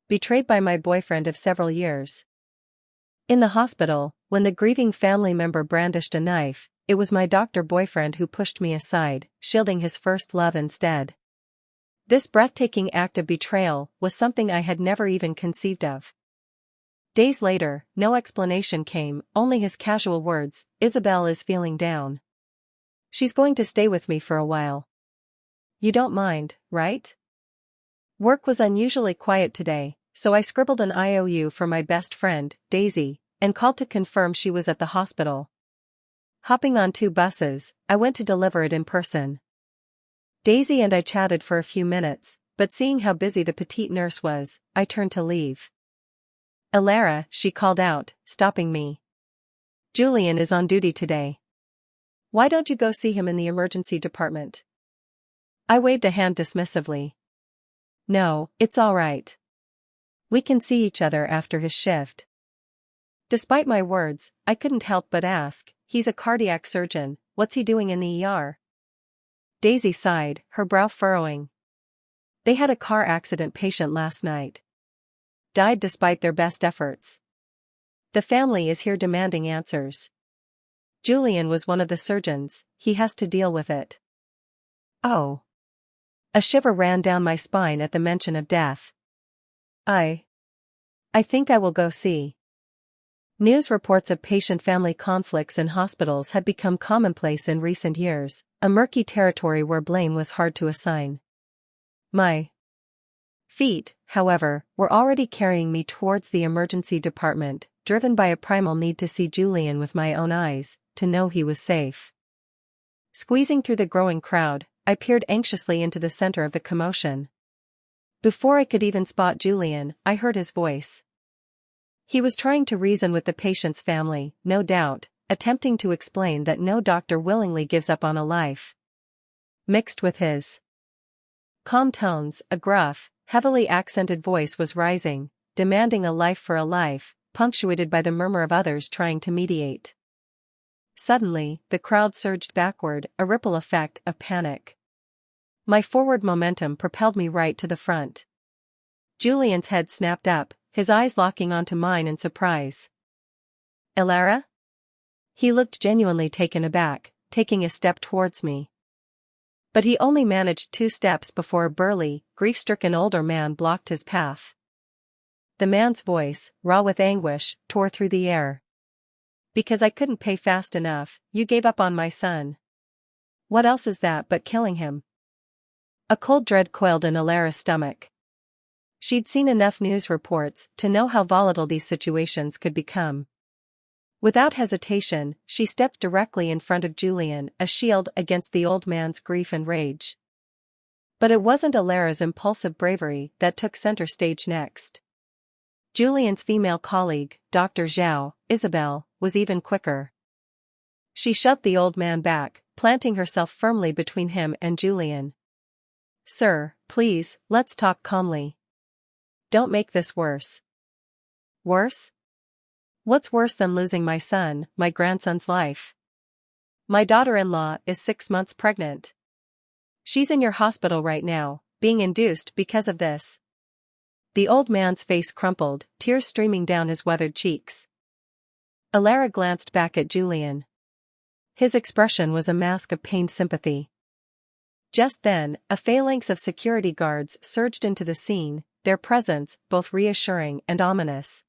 Betrayed by my boyfriend of several years. In the hospital, when the grieving family member brandished a knife, it was my doctor boyfriend who pushed me aside, shielding his first love instead. This breathtaking act of betrayal was something I had never even conceived of. Days later, no explanation came, only his casual words, "Isabelle is feeling down. She's going to stay with me for a while. You don't mind, right?" Work was unusually quiet today, so I scribbled an IOU for my best friend, Daisy, and called to confirm she was at the hospital. Hopping on 2 buses, I went to deliver it in person. Daisy and I chatted for a few minutes, but seeing how busy the petite nurse was, I turned to leave. "Elara," she called out, stopping me. "Julian is on duty today. Why don't you go see him in the emergency department?" I waved a hand dismissively. "No, it's all right. We can see each other after his shift." Despite my words, I couldn't help but ask, "He's a cardiac surgeon, what's he doing in the ER?" Daisy sighed, her brow furrowing. "They had a car accident patient last night. Died despite their best efforts. The family is here demanding answers. Julian was one of the surgeons, he has to deal with it." Oh. A shiver ran down my spine at the mention of death. I think I will go see." News reports of patient-family conflicts in hospitals had become commonplace in recent years, a murky territory where blame was hard to assign. My feet, however, were already carrying me towards the emergency department, driven by a primal need to see Julian with my own eyes, to know he was safe. Squeezing through the growing crowd, I peered anxiously into the center of the commotion. Before I could even spot Julian, I heard his voice. He was trying to reason with the patient's family, no doubt, attempting to explain that no doctor willingly gives up on a life. Mixed with his calm tones, a gruff, heavily accented voice was rising, demanding a life for a life, punctuated by the murmur of others trying to mediate. Suddenly, the crowd surged backward, a ripple effect of panic. My forward momentum propelled me right to the front. Julian's head snapped up, his eyes locking onto mine in surprise. "Elara?" He looked genuinely taken aback, taking a step towards me. But he only managed 2 steps before a burly, grief-stricken older man blocked his path. The man's voice, raw with anguish, tore through the air. "Because I couldn't pay fast enough, you gave up on my son. What else is that but killing him?" A cold dread coiled in Elara's stomach. She'd seen enough news reports to know how volatile these situations could become. Without hesitation, she stepped directly in front of Julian, a shield against the old man's grief and rage. But it wasn't Elara's impulsive bravery that took center stage next. Julian's female colleague, Dr. Zhao, Isabelle, was even quicker. She shoved the old man back, planting herself firmly between him and Julian. "Sir, please, let's talk calmly. Don't make this worse." "Worse? What's worse than losing my son, my grandson's life? My daughter-in-law is 6 months pregnant. She's in your hospital right now, being induced because of this." The old man's face crumpled, tears streaming down his weathered cheeks. Elara glanced back at Julian. His expression was a mask of pained sympathy. Just then, a phalanx of security guards surged into the scene, their presence both reassuring and ominous.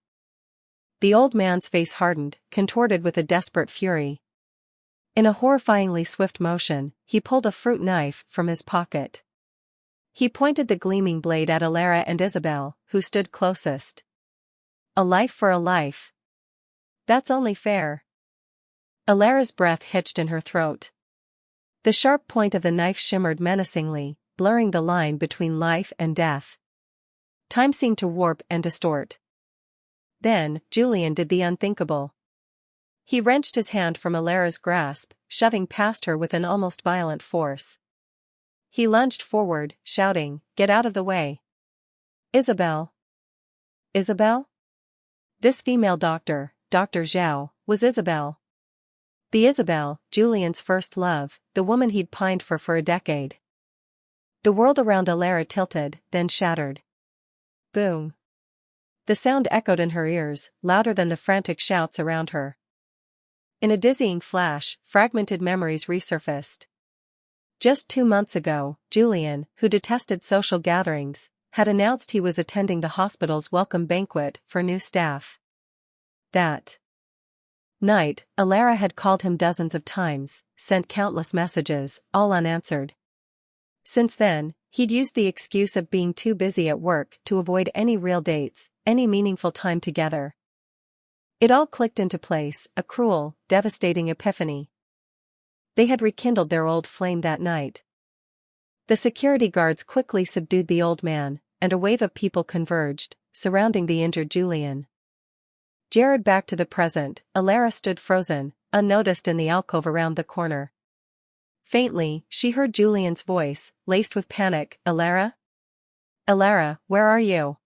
The old man's face hardened, contorted with a desperate fury. In a horrifyingly swift motion, he pulled a fruit knife from his pocket. He pointed the gleaming blade at Elara and Isabelle, who stood closest. "A life for a life. That's only fair." Elara's breath hitched in her throat. The sharp point of the knife shimmered menacingly, blurring the line between life and death. Time seemed to warp and distort. Then, Julian did the unthinkable. He wrenched his hand from Elara's grasp, shoving past her with an almost violent force. He lunged forward, shouting, "Get out of the way! Isabelle!" Isabelle? This female doctor, Dr. Zhao, was Isabelle. The Isabelle, Julian's first love, the woman he'd pined for a decade. The world around Elara tilted, then shattered. Boom. The sound echoed in her ears, louder than the frantic shouts around her. In a dizzying flash, fragmented memories resurfaced. Just 2 months ago, Julian, who detested social gatherings, had announced he was attending the hospital's welcome banquet for new staff. That night, Alara had called him dozens of times, sent countless messages, all unanswered. Since then, he'd used the excuse of being too busy at work to avoid any real dates, any meaningful time together. It all clicked into place, a cruel, devastating epiphany. They had rekindled their old flame that night. The security guards quickly subdued the old man, and a wave of people converged, surrounding the injured Julian. Jared back to the present, Alara stood frozen, unnoticed in the alcove around the corner. Faintly, she heard Julian's voice, laced with panic, "Alara? Alara, where are you?"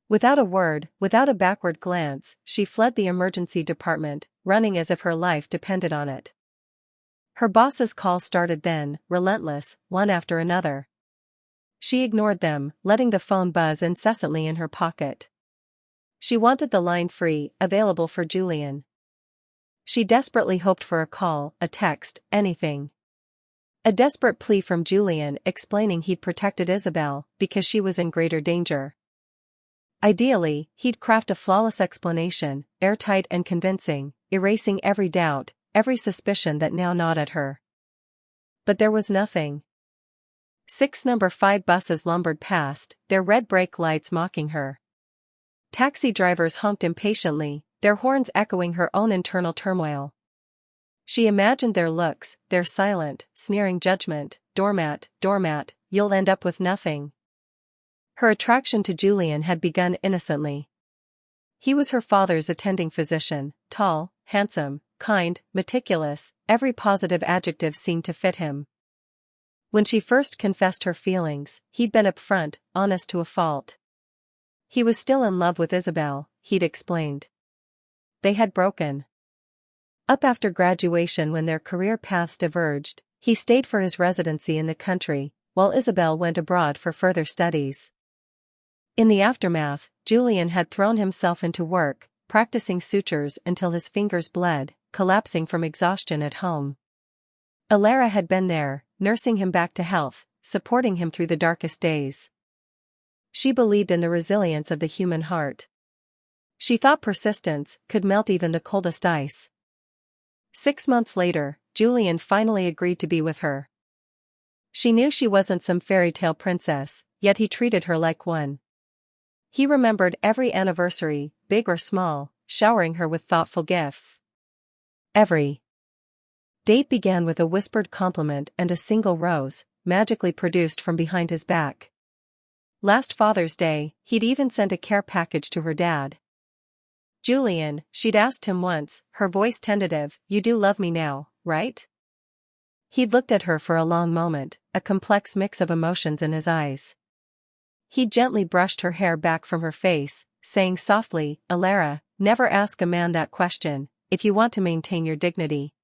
Without a word, without a backward glance, she fled the emergency department, running as if her life depended on it. Her boss's calls started then, relentless, one after another. She ignored them, letting the phone buzz incessantly in her pocket. She wanted the line free, available for Julian. She desperately hoped for a call, a text, anything. A desperate plea from Julian explaining he'd protected Isabelle because she was in greater danger. Ideally, he'd craft a flawless explanation, airtight and convincing, erasing every doubt, every suspicion that now gnawed at her. But there was nothing. 6 number 5 buses lumbered past, their red brake lights mocking her. Taxi drivers honked impatiently, their horns echoing her own internal turmoil. She imagined their looks, their silent, sneering judgment, "Doormat, doormat, you'll end up with nothing." Her attraction to Julian had begun innocently. He was her father's attending physician, tall, handsome, kind, meticulous, every positive adjective seemed to fit him. When she first confessed her feelings, he'd been upfront, honest to a fault. He was still in love with Isabelle, he'd explained. They had broken up after graduation when their career paths diverged. He stayed for his residency in the country, while Isabelle went abroad for further studies. In the aftermath, Julian had thrown himself into work, practicing sutures until his fingers bled, collapsing from exhaustion at home. Alara had been there, nursing him back to health, supporting him through the darkest days. She believed in the resilience of the human heart. She thought persistence could melt even the coldest ice. 6 months later, Julian finally agreed to be with her. She knew she wasn't some fairy tale princess, yet he treated her like one. He remembered every anniversary, big or small, showering her with thoughtful gifts. Every date began with a whispered compliment and a single rose, magically produced from behind his back. Last Father's Day, he'd even sent a care package to her dad. "Julian," she'd asked him once, her voice tentative, "you do love me now, right?" He'd looked at her for a long moment, a complex mix of emotions in his eyes. He gently brushed her hair back from her face, saying softly, "Alara, never ask a man that question, if you want to maintain your dignity."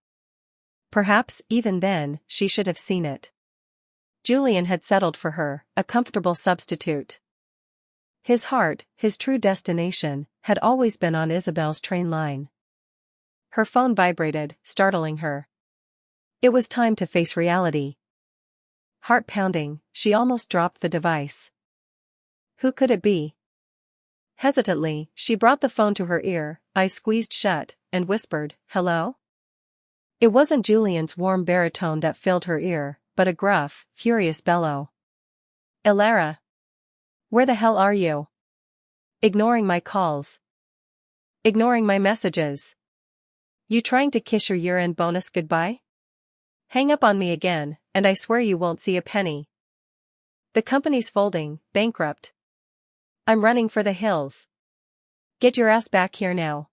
Perhaps, even then, she should have seen it. Julian had settled for her, a comfortable substitute. His heart, his true destination, had always been on Isabelle's train line. Her phone vibrated, startling her. It was time to face reality. Heart pounding, she almost dropped the device. Who could it be? Hesitantly, she brought the phone to her ear, eyes squeezed shut, and whispered, "Hello?" It wasn't Julian's warm baritone that filled her ear, but a gruff, furious bellow. "Alara! Where the hell are you? Ignoring my calls. Ignoring my messages. You trying to kiss your year-end bonus goodbye? Hang up on me again, and I swear you won't see a penny. The company's folding, bankrupt. I'm running for the hills. Get your ass back here now."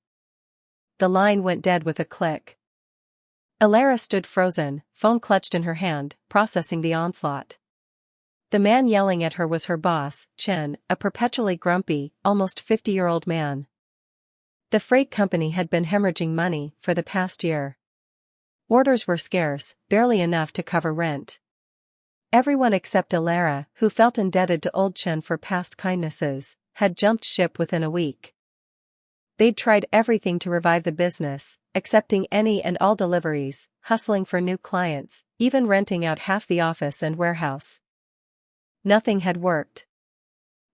The line went dead with a click. Alara stood frozen, phone clutched in her hand, processing the onslaught. The man yelling at her was her boss, Chen, a perpetually grumpy, almost 50-year-old man. The freight company had been hemorrhaging money for the past year. Orders were scarce, barely enough to cover rent. Everyone except Alara, who felt indebted to old Chen for past kindnesses, had jumped ship within a week. They'd tried everything to revive the business, accepting any and all deliveries, hustling for new clients, even renting out half the office and warehouse. Nothing had worked.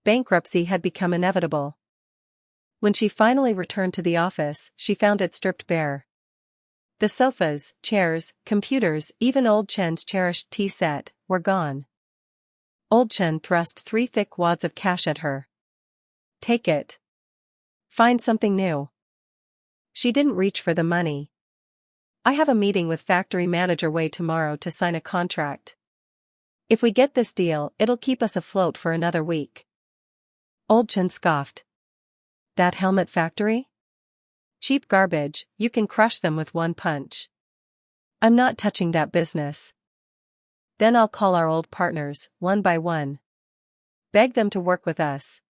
Bankruptcy had become inevitable. When she finally returned to the office, she found it stripped bare. The sofas, chairs, computers, even old Chen's cherished tea set, were gone. Old Chen thrust 3 thick wads of cash at her. "Take it. Find something new." She didn't reach for the money. "I have a meeting with factory manager Wei tomorrow to sign a contract. If we get this deal, it'll keep us afloat for another week." Old Chen scoffed. "That helmet factory? Cheap garbage, you can crush them with one punch. I'm not touching that business. Then I'll call our old partners, one by one. Beg them to work with us.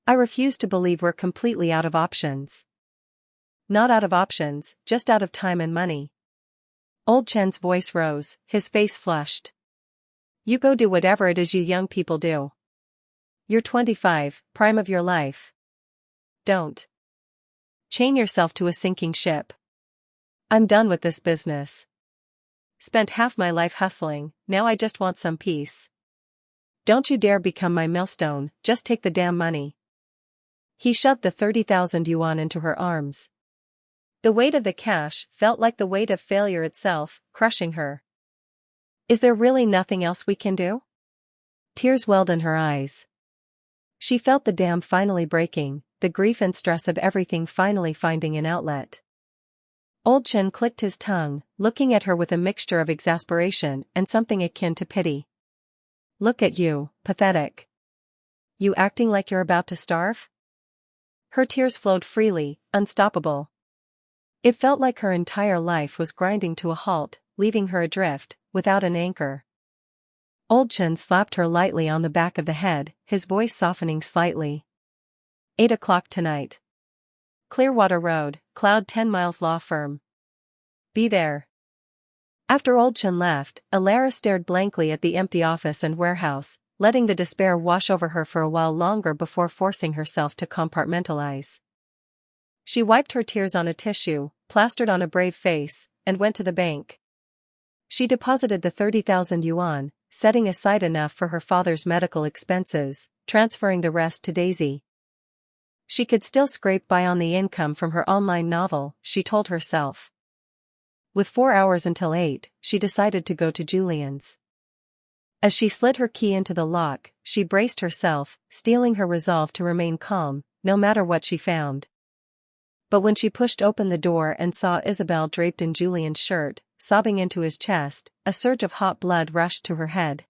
I refuse to believe we're completely out of options." "Not out of options, just out of time and money." Old Chen's voice rose, his face flushed. "You go do whatever it is you young people do. You're 25, prime of your life. Don't chain yourself to a sinking ship. I'm done with this business. Spent half my life hustling, now I just want some peace. Don't you dare become my millstone, just take the damn money." He shoved the 30,000 yuan into her arms. The weight of the cash felt like the weight of failure itself, crushing her. "Is there really nothing else we can do?" Tears welled in her eyes. She felt the dam finally breaking, the grief and stress of everything finally finding an outlet. Old Chen clicked his tongue, looking at her with a mixture of exasperation and something akin to pity. "Look at you, pathetic. You acting like you're about to starve?" Her tears flowed freely, unstoppable. It felt like her entire life was grinding to a halt, leaving her adrift, without an anchor. Old Chen slapped her lightly on the back of the head, his voice softening slightly. 8 o'clock tonight. Clearwater Road, Cloud 10 Miles Law Firm. Be there." After Old Chen left, Alara stared blankly at the empty office and warehouse, letting the despair wash over her for a while longer before forcing herself to compartmentalize. She wiped her tears on a tissue, plastered on a brave face, and went to the bank. She deposited the 30,000 yuan, setting aside enough for her father's medical expenses, transferring the rest to Daisy. She could still scrape by on the income from her online novel, she told herself. With 4 hours until 8, she decided to go to Julian's. As she slid her key into the lock, she braced herself, steeling her resolve to remain calm, no matter what she found. But when she pushed open the door and saw Isabelle draped in Julian's shirt, sobbing into his chest, a surge of hot blood rushed to her head.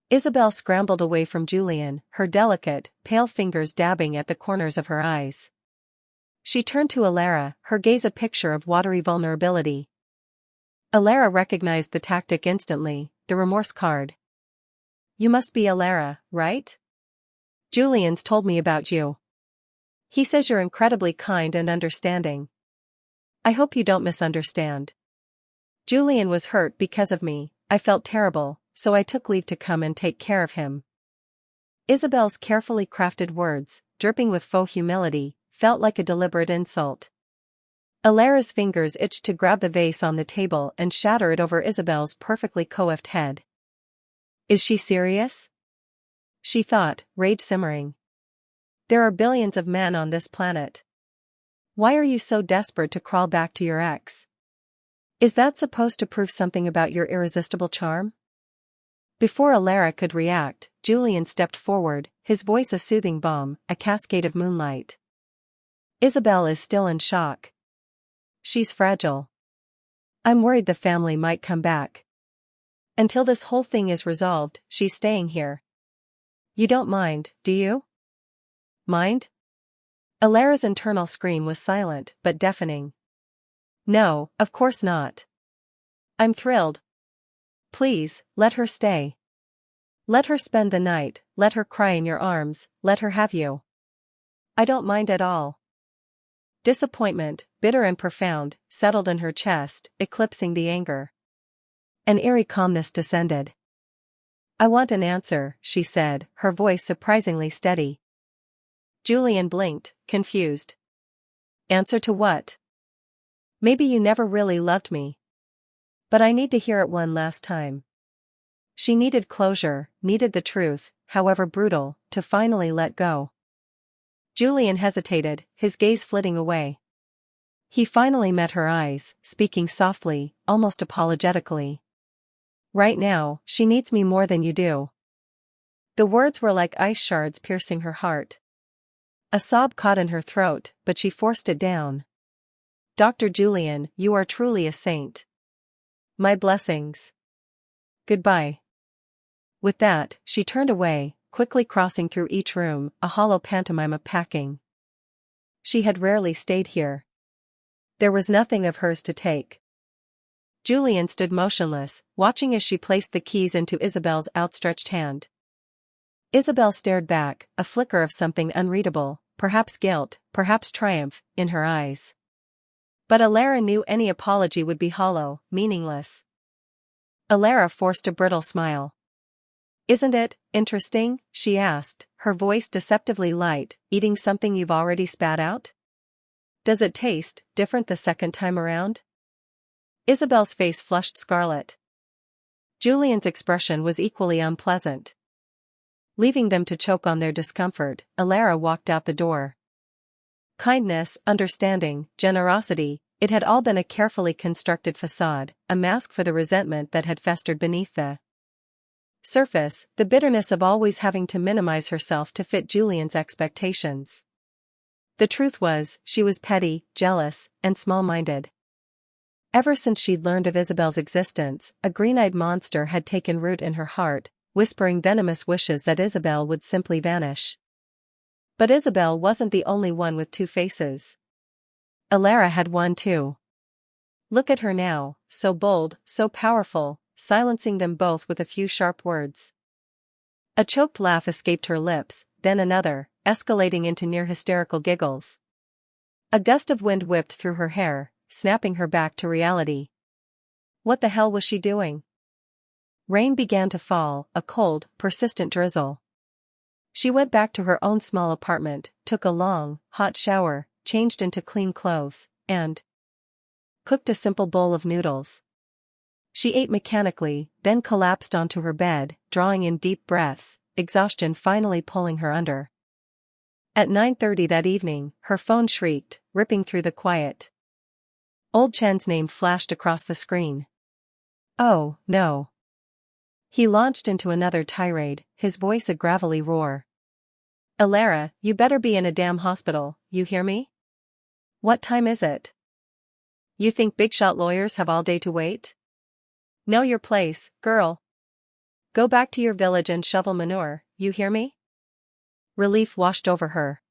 Isabelle scrambled away from Julian, her delicate, pale fingers dabbing at the corners of her eyes. She turned to Alara, her gaze a picture of watery vulnerability. Alara recognized the tactic instantly, the remorse card. "You must be Alara, right? Julian's told me about you. He says you're incredibly kind and understanding. I hope you don't misunderstand. Julian was hurt because of me, I felt terrible, so I took leave to come and take care of him." Isabelle's carefully crafted words, dripping with faux humility, felt like a deliberate insult. Alara's fingers itched to grab the vase on the table and shatter it over Isabelle's perfectly coiffed head. "Is she serious?" she thought, rage simmering. "There are billions of men on this planet. Why are you so desperate to crawl back to your ex? Is that supposed to prove something about your irresistible charm?" Before Alara could react, Julian stepped forward, his voice a soothing balm, a cascade of moonlight. "Isabelle is still in shock. She's fragile. I'm worried the family might come back. Until this whole thing is resolved, she's staying here. You don't mind, do you?" "Mind?" Alara's internal scream was silent but deafening. "No, of course not. I'm thrilled. Please, let her stay. Let her spend the night, let her cry in your arms, let her have you. I don't mind at all." Disappointment, bitter and profound, settled in her chest, eclipsing the anger. An eerie calmness descended. "I want an answer," she said, her voice surprisingly steady. Julian blinked, confused. Answer to what? Maybe you never really loved me. But I need to hear it one last time. She needed closure, needed the truth, however brutal, to finally let go. Julian hesitated, his gaze flitting away. He finally met her eyes, speaking softly, almost apologetically. Right now, she needs me more than you do. The words were like ice shards piercing her heart. A sob caught in her throat, but she forced it down. Dr. Julian, you are truly a saint. My blessings. Goodbye. With that, she turned away, quickly crossing through each room, a hollow pantomime of packing. She had rarely stayed here. There was nothing of hers to take. Julian stood motionless, watching as she placed the keys into Isabelle's outstretched hand. Isabelle stared back, a flicker of something unreadable, perhaps guilt, perhaps triumph, in her eyes. But Alara knew any apology would be hollow, meaningless. Alara forced a brittle smile. Isn't it interesting, she asked, her voice deceptively light, eating something you've already spat out? Does it taste different the second time around? Isabelle's face flushed scarlet. Julian's expression was equally unpleasant. Leaving them to choke on their discomfort, Alara walked out the door. Kindness, understanding, generosity, it had all been a carefully constructed facade, a mask for the resentment that had festered beneath the surface, the bitterness of always having to minimize herself to fit Julian's expectations. The truth was, she was petty, jealous, and small-minded. Ever since she'd learned of Isabelle's existence, a green-eyed monster had taken root in her heart, whispering venomous wishes that Isabelle would simply vanish. But Isabelle wasn't the only one with two faces. Alara had one too. Look at her now, so bold, so powerful, silencing them both with a few sharp words. A choked laugh escaped her lips, then another, escalating into near hysterical giggles. A gust of wind whipped through her hair, snapping her back to reality. What the hell was she doing? Rain began to fall, a cold, persistent drizzle. She went back to her own small apartment, took a long, hot shower, changed into clean clothes, and cooked a simple bowl of noodles. She ate mechanically, then collapsed onto her bed, drawing in deep breaths, exhaustion finally pulling her under. At 9:30 that evening, her phone shrieked, ripping through the quiet. Old Chen's name flashed across the screen. Oh, no. He launched into another tirade, his voice a gravelly roar. Alara, you better be in a damn hospital, you hear me? What time is it? You think big-shot lawyers have all day to wait? Know your place, girl. Go back to your village and shovel manure, you hear me? Relief washed over her.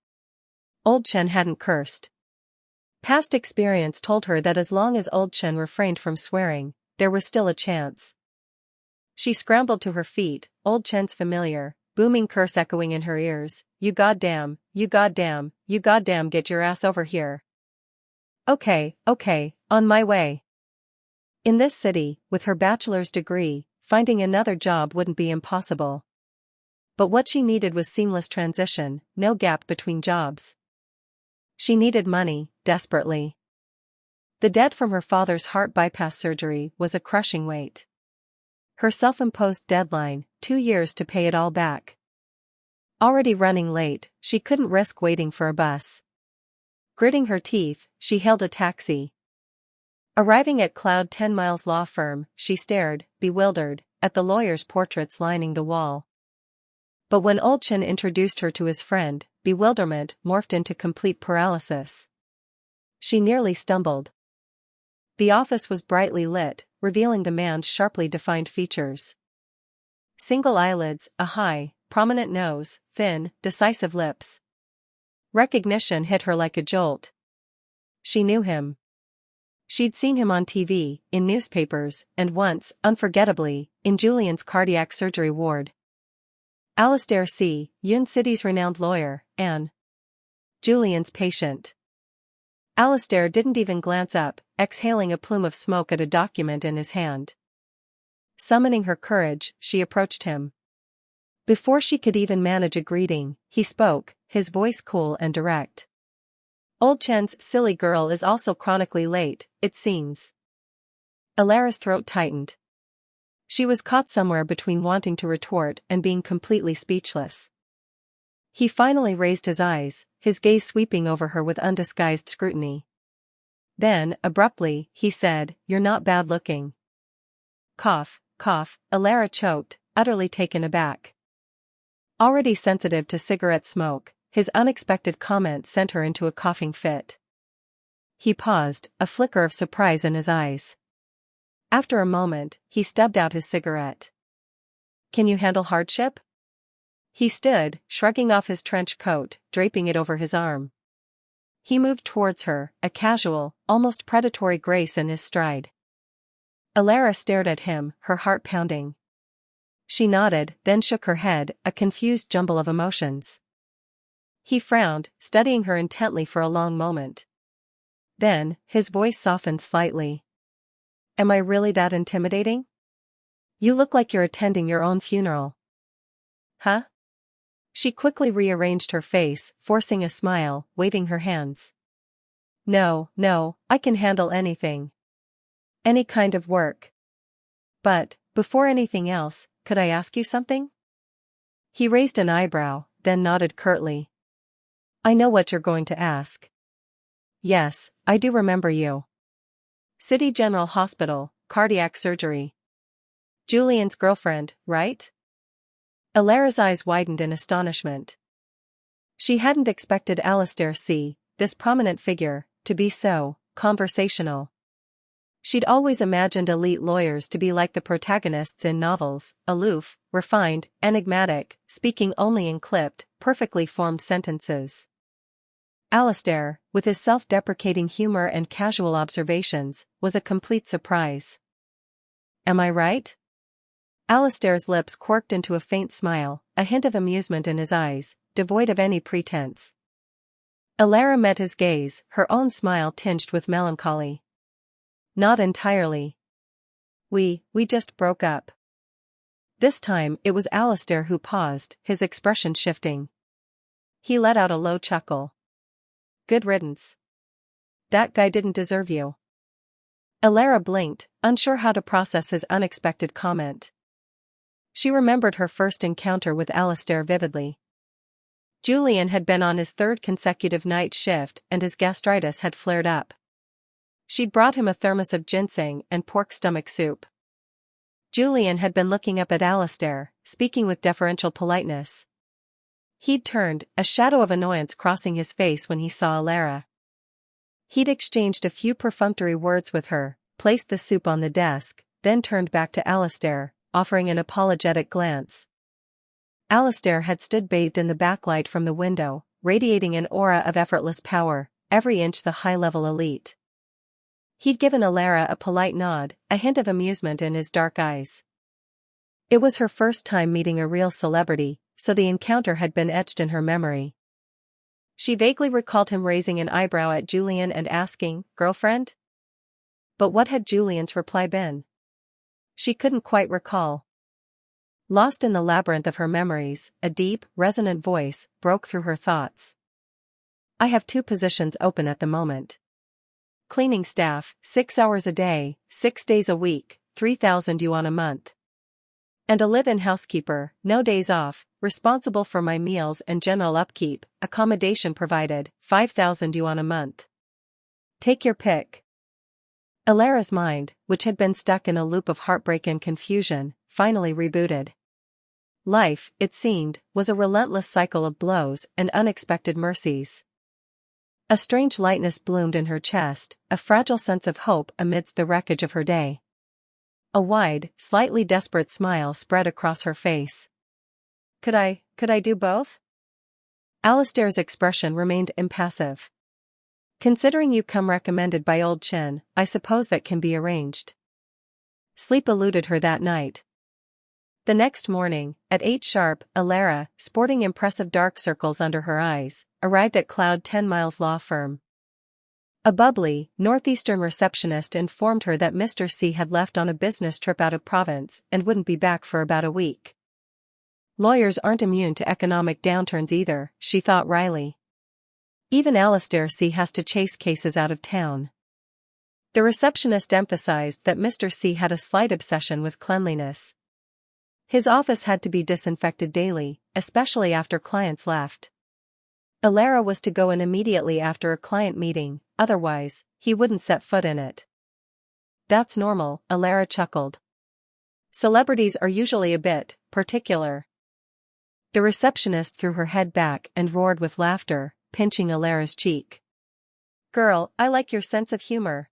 Old Chen hadn't cursed. Past experience told her that as long as Old Chen refrained from swearing, there was still a chance. She scrambled to her feet, Old Chen's familiar, booming curse echoing in her ears, you goddamn, get your ass over here. Okay, on my way. In this city, with her bachelor's degree, finding another job wouldn't be impossible. But what she needed was seamless transition, no gap between jobs. She needed money, desperately. The debt from her father's heart bypass surgery was a crushing weight. Her self-imposed deadline, 2 years to pay it all back. Already running late, she couldn't risk waiting for a bus. Gritting her teeth, she hailed a taxi. Arriving at Cloud 10 Miles law firm, she stared, bewildered, at the lawyers' portraits lining the wall. But when Old Chen introduced her to his friend, bewilderment morphed into complete paralysis. She nearly stumbled. The office was brightly lit, revealing the man's sharply defined features. Single eyelids, a high, prominent nose, thin, decisive lips. Recognition hit her like a jolt. She knew him. She'd seen him on TV, in newspapers, and once, unforgettably, in Julian's cardiac surgery ward. Alistair C., Yun City's renowned lawyer, and Julian's patient. Alistair didn't even glance up, exhaling a plume of smoke at a document in his hand. Summoning her courage, she approached him. Before she could even manage a greeting, he spoke, his voice cool and direct. Old Chen's silly girl is also chronically late, it seems. Alara's throat tightened. She was caught somewhere between wanting to retort and being completely speechless. He finally raised his eyes, his gaze sweeping over her with undisguised scrutiny. Then, abruptly, he said, "You're not bad looking." Cough, cough, Alara choked, utterly taken aback. Already sensitive to cigarette smoke, his unexpected comment sent her into a coughing fit. He paused, a flicker of surprise in his eyes. After a moment, he stubbed out his cigarette. "Can you handle hardship?" He stood, shrugging off his trench coat, draping it over his arm. He moved towards her, a casual, almost predatory grace in his stride. Alara stared at him, her heart pounding. She nodded, then shook her head, a confused jumble of emotions. He frowned, studying her intently for a long moment. Then, his voice softened slightly. "Am I really that intimidating? You look like you're attending your own funeral." "Huh?" She quickly rearranged her face, forcing a smile, waving her hands. No, I can handle anything. Any kind of work. But, before anything else, could I ask you something?" He raised an eyebrow, then nodded curtly. "I know what you're going to ask." "Yes, I do remember you. City General Hospital, cardiac surgery. Julian's girlfriend, right?" Alara's eyes widened in astonishment. She hadn't expected Alistair C., this prominent figure, to be so conversational. She'd always imagined elite lawyers to be like the protagonists in novels, aloof, refined, enigmatic, speaking only in clipped, perfectly formed sentences. Alistair, with his self-deprecating humor and casual observations, was a complete surprise. "Am I right?" Alistair's lips quirked into a faint smile, a hint of amusement in his eyes, devoid of any pretense. Alara met his gaze, her own smile tinged with melancholy. "Not entirely. We just broke up." This time it was Alistair who paused, his expression shifting. He let out a low chuckle. "Good riddance. That guy didn't deserve you." Alara blinked, unsure how to process his unexpected comment. She remembered her first encounter with Alistair vividly. Julian had been on his third consecutive night shift and his gastritis had flared up. She'd brought him a thermos of ginseng and pork stomach soup. Julian had been looking up at Alistair, speaking with deferential politeness. He'd turned, a shadow of annoyance crossing his face when he saw Alara. He'd exchanged a few perfunctory words with her, placed the soup on the desk, then turned back to Alistair, offering an apologetic glance. Alistair had stood bathed in the backlight from the window, radiating an aura of effortless power, every inch the high-level elite. He'd given Alara a polite nod, a hint of amusement in his dark eyes. It was her first time meeting a real celebrity, so the encounter had been etched in her memory. She vaguely recalled him raising an eyebrow at Julian and asking, "Girlfriend?" But what had Julian's reply been? She couldn't quite recall. Lost in the labyrinth of her memories, a deep, resonant voice broke through her thoughts. "I have 2 positions open at the moment. Cleaning staff, 6 hours a day, 6 days a week, 3,000 yuan a month. And a live-in housekeeper, no days off, responsible for my meals and general upkeep, accommodation provided, 5,000 yuan a month. Take your pick." Alara's mind, which had been stuck in a loop of heartbreak and confusion, finally rebooted. Life, it seemed, was a relentless cycle of blows and unexpected mercies. A strange lightness bloomed in her chest, a fragile sense of hope amidst the wreckage of her day. A wide, slightly desperate smile spread across her face. Could I do both?" Alistair's expression remained impassive. "Considering you come recommended by old Chen, I suppose that can be arranged." Sleep eluded her that night. The next morning, at 8 sharp, Alara, sporting impressive dark circles under her eyes, arrived at Cloud 10 Miles law firm. A bubbly, northeastern receptionist informed her that Mr. C had left on a business trip out of province and wouldn't be back for about a week. Lawyers aren't immune to economic downturns either, she thought wryly. Even Alistair C. has to chase cases out of town. The receptionist emphasized that Mr. C. had a slight obsession with cleanliness. His office had to be disinfected daily, especially after clients left. Alara was to go in immediately after a client meeting, otherwise, he wouldn't set foot in it. That's normal, Alara chuckled. Celebrities are usually a bit particular. The receptionist threw her head back and roared with laughter, pinching Alara's cheek. Girl, I like your sense of humor.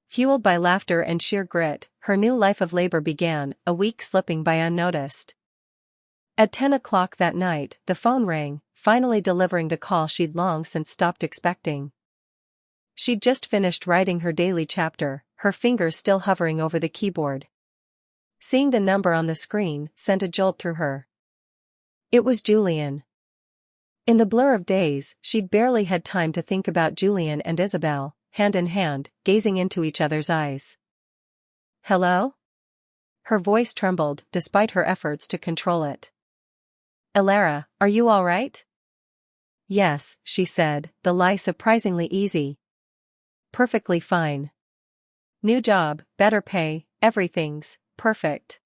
Fueled by laughter and sheer grit, her new life of labor began, a week slipping by unnoticed. At 10 o'clock that night, the phone rang, finally delivering the call she'd long since stopped expecting. She'd just finished writing her daily chapter, her fingers still hovering over the keyboard. Seeing the number on the screen sent a jolt through her. It was Julian. In the blur of days, she'd barely had time to think about Julian and Isabelle, hand in hand, gazing into each other's eyes. Hello? Her voice trembled, despite her efforts to control it. Alara, are you all right? Yes, she said, the lie surprisingly easy. Perfectly fine. New job, better pay, everything's perfect.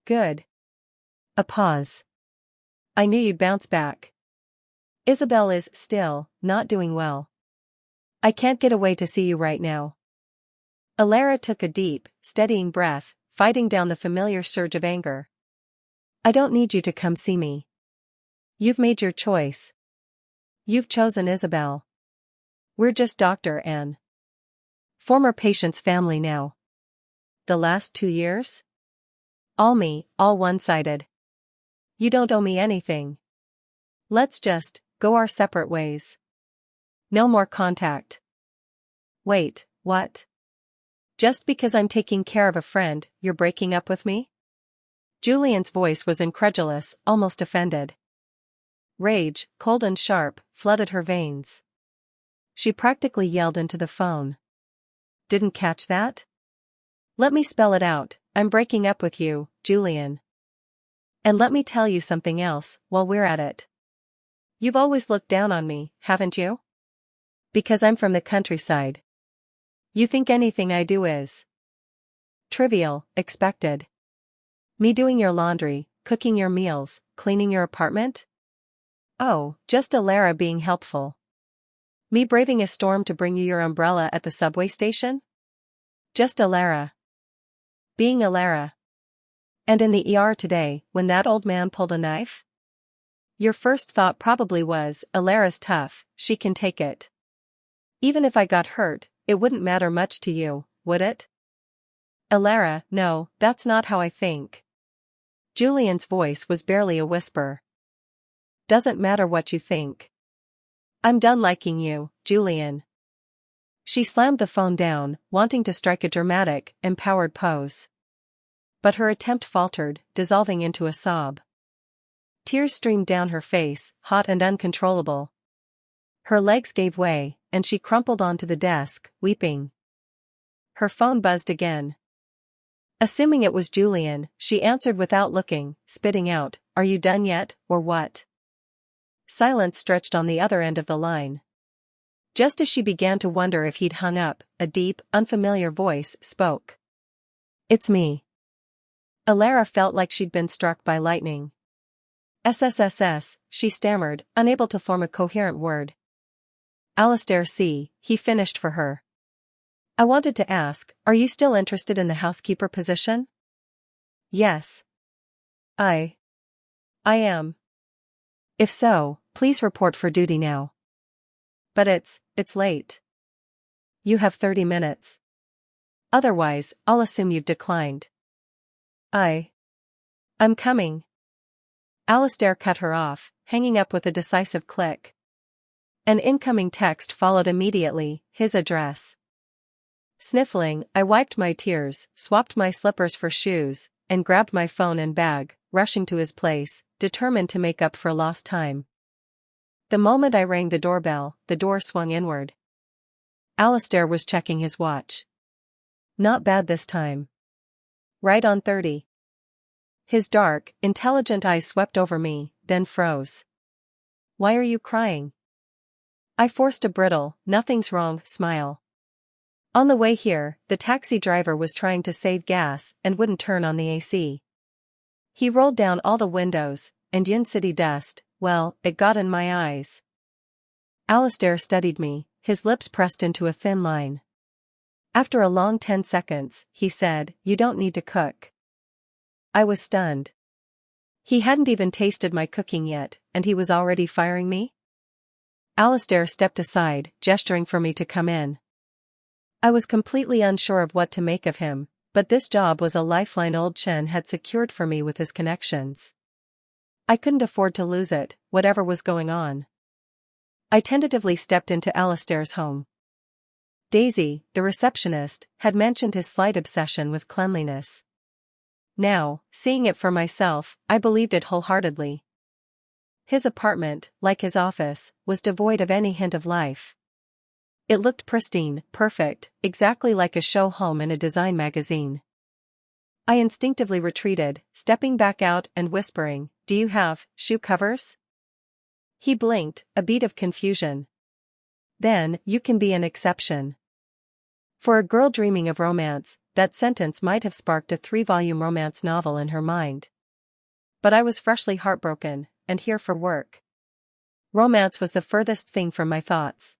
Good. A pause. I knew you'd bounce back. Isabelle is still not doing well. I can't get away to see you right now. Alara took a deep, steadying breath, fighting down the familiar surge of anger. I don't need you to come see me. You've made your choice. You've chosen Isabelle. We're just Dr. and former patient's family now. The last 2 years? All me, all one-sided. You don't owe me anything. Let's just go our separate ways. No more contact. Wait, what? Just because I'm taking care of a friend, you're breaking up with me? Julian's voice was incredulous, almost offended. Rage, cold and sharp, flooded her veins. She practically yelled into the phone. Didn't catch that? Let me spell it out, I'm breaking up with you, Julian. And let me tell you something else, while we're at it. You've always looked down on me, haven't you? Because I'm from the countryside. You think anything I do is trivial, expected. Me doing your laundry, cooking your meals, cleaning your apartment? Oh, just Alara being helpful. Me braving a storm to bring you your umbrella at the subway station? Just Alara. Being Alara. And in the ER today, when that old man pulled a knife? Your first thought probably was, Alara's tough, she can take it. Even if I got hurt, it wouldn't matter much to you, would it? Alara, no, that's not how I think. Julian's voice was barely a whisper. Doesn't matter what you think. I'm done liking you, Julian. She slammed the phone down, wanting to strike a dramatic, empowered pose. But her attempt faltered, dissolving into a sob. Tears streamed down her face, hot and uncontrollable. Her legs gave way, and she crumpled onto the desk, weeping. Her phone buzzed again. Assuming it was Julian, she answered without looking, spitting out, "Are you done yet, or what?" Silence stretched on the other end of the line. Just as she began to wonder if he'd hung up, a deep, unfamiliar voice spoke. "It's me." Alara felt like she'd been struck by lightning. "SSSS," she stammered, unable to form a coherent word. "Alistair C," he finished for her. "I wanted to ask, are you still interested in the housekeeper position?" "Yes. I am. If so, please report for duty now." "But it's late." "You have 30 minutes. Otherwise, I'll assume you've declined." I'm coming." Alistair cut her off, hanging up with a decisive click. An incoming text followed immediately, his address. Sniffling, I wiped my tears, swapped my slippers for shoes, and grabbed my phone and bag, rushing to his place, determined to make up for lost time. The moment I rang the doorbell, the door swung inward. Alistair was checking his watch. Not bad this time. Right on 30. His dark, intelligent eyes swept over me, then froze. "Why are you crying?" I forced a brittle, "Nothing's wrong," smile. On the way here, the taxi driver was trying to save gas and wouldn't turn on the AC. He rolled down all the windows, and Yin City dust, well, it got in my eyes. Alistair studied me, his lips pressed into a thin line. After a long 10 seconds, he said, "You don't need to cook." I was stunned. He hadn't even tasted my cooking yet, and he was already firing me? Alistair stepped aside, gesturing for me to come in. I was completely unsure of what to make of him, but this job was a lifeline old Chen had secured for me with his connections. I couldn't afford to lose it, whatever was going on. I tentatively stepped into Alistair's home. Daisy, the receptionist, had mentioned his slight obsession with cleanliness. Now, seeing it for myself, I believed it wholeheartedly. His apartment, like his office, was devoid of any hint of life. It looked pristine, perfect, exactly like a show home in a design magazine. I instinctively retreated, stepping back out and whispering, "Do you have shoe covers?" He blinked, a bead of confusion. Then, "You can be an exception." For a girl dreaming of romance, that sentence might have sparked a 3-volume romance novel in her mind. But I was freshly heartbroken, and here for work. Romance was the furthest thing from my thoughts.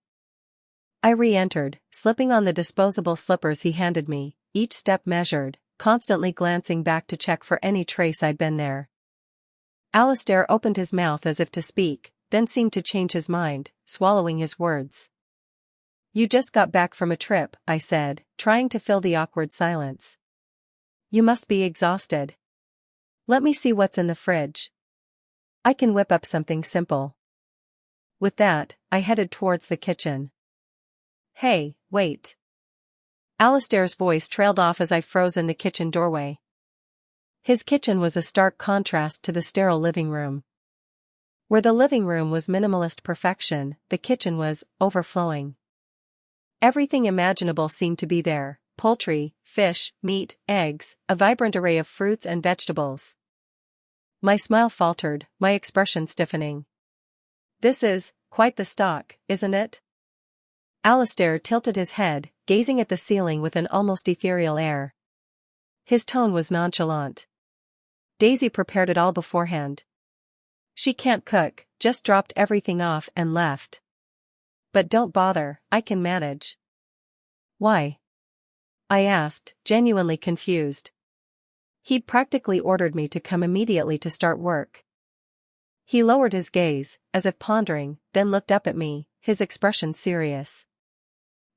I re-entered, slipping on the disposable slippers he handed me, each step measured, constantly glancing back to check for any trace I'd been there. Alistair opened his mouth as if to speak, then seemed to change his mind, swallowing his words. "You just got back from a trip," I said, trying to fill the awkward silence. "You must be exhausted. Let me see what's in the fridge. I can whip up something simple." With that, I headed towards the kitchen. "Hey, wait." Alistair's voice trailed off as I froze in the kitchen doorway. His kitchen was a stark contrast to the sterile living room. Where the living room was minimalist perfection, the kitchen was overflowing. Everything imaginable seemed to be there: poultry, fish, meat, eggs, a vibrant array of fruits and vegetables. My smile faltered, my expression stiffening. "This is quite the stock, isn't it?" Alistair tilted his head, gazing at the ceiling with an almost ethereal air. His tone was nonchalant. "Daisy prepared it all beforehand. She can't cook, just dropped everything off and left. But don't bother, I can manage." "Why?" I asked, genuinely confused. He'd practically ordered me to come immediately to start work. He lowered his gaze, as if pondering, then looked up at me, his expression serious.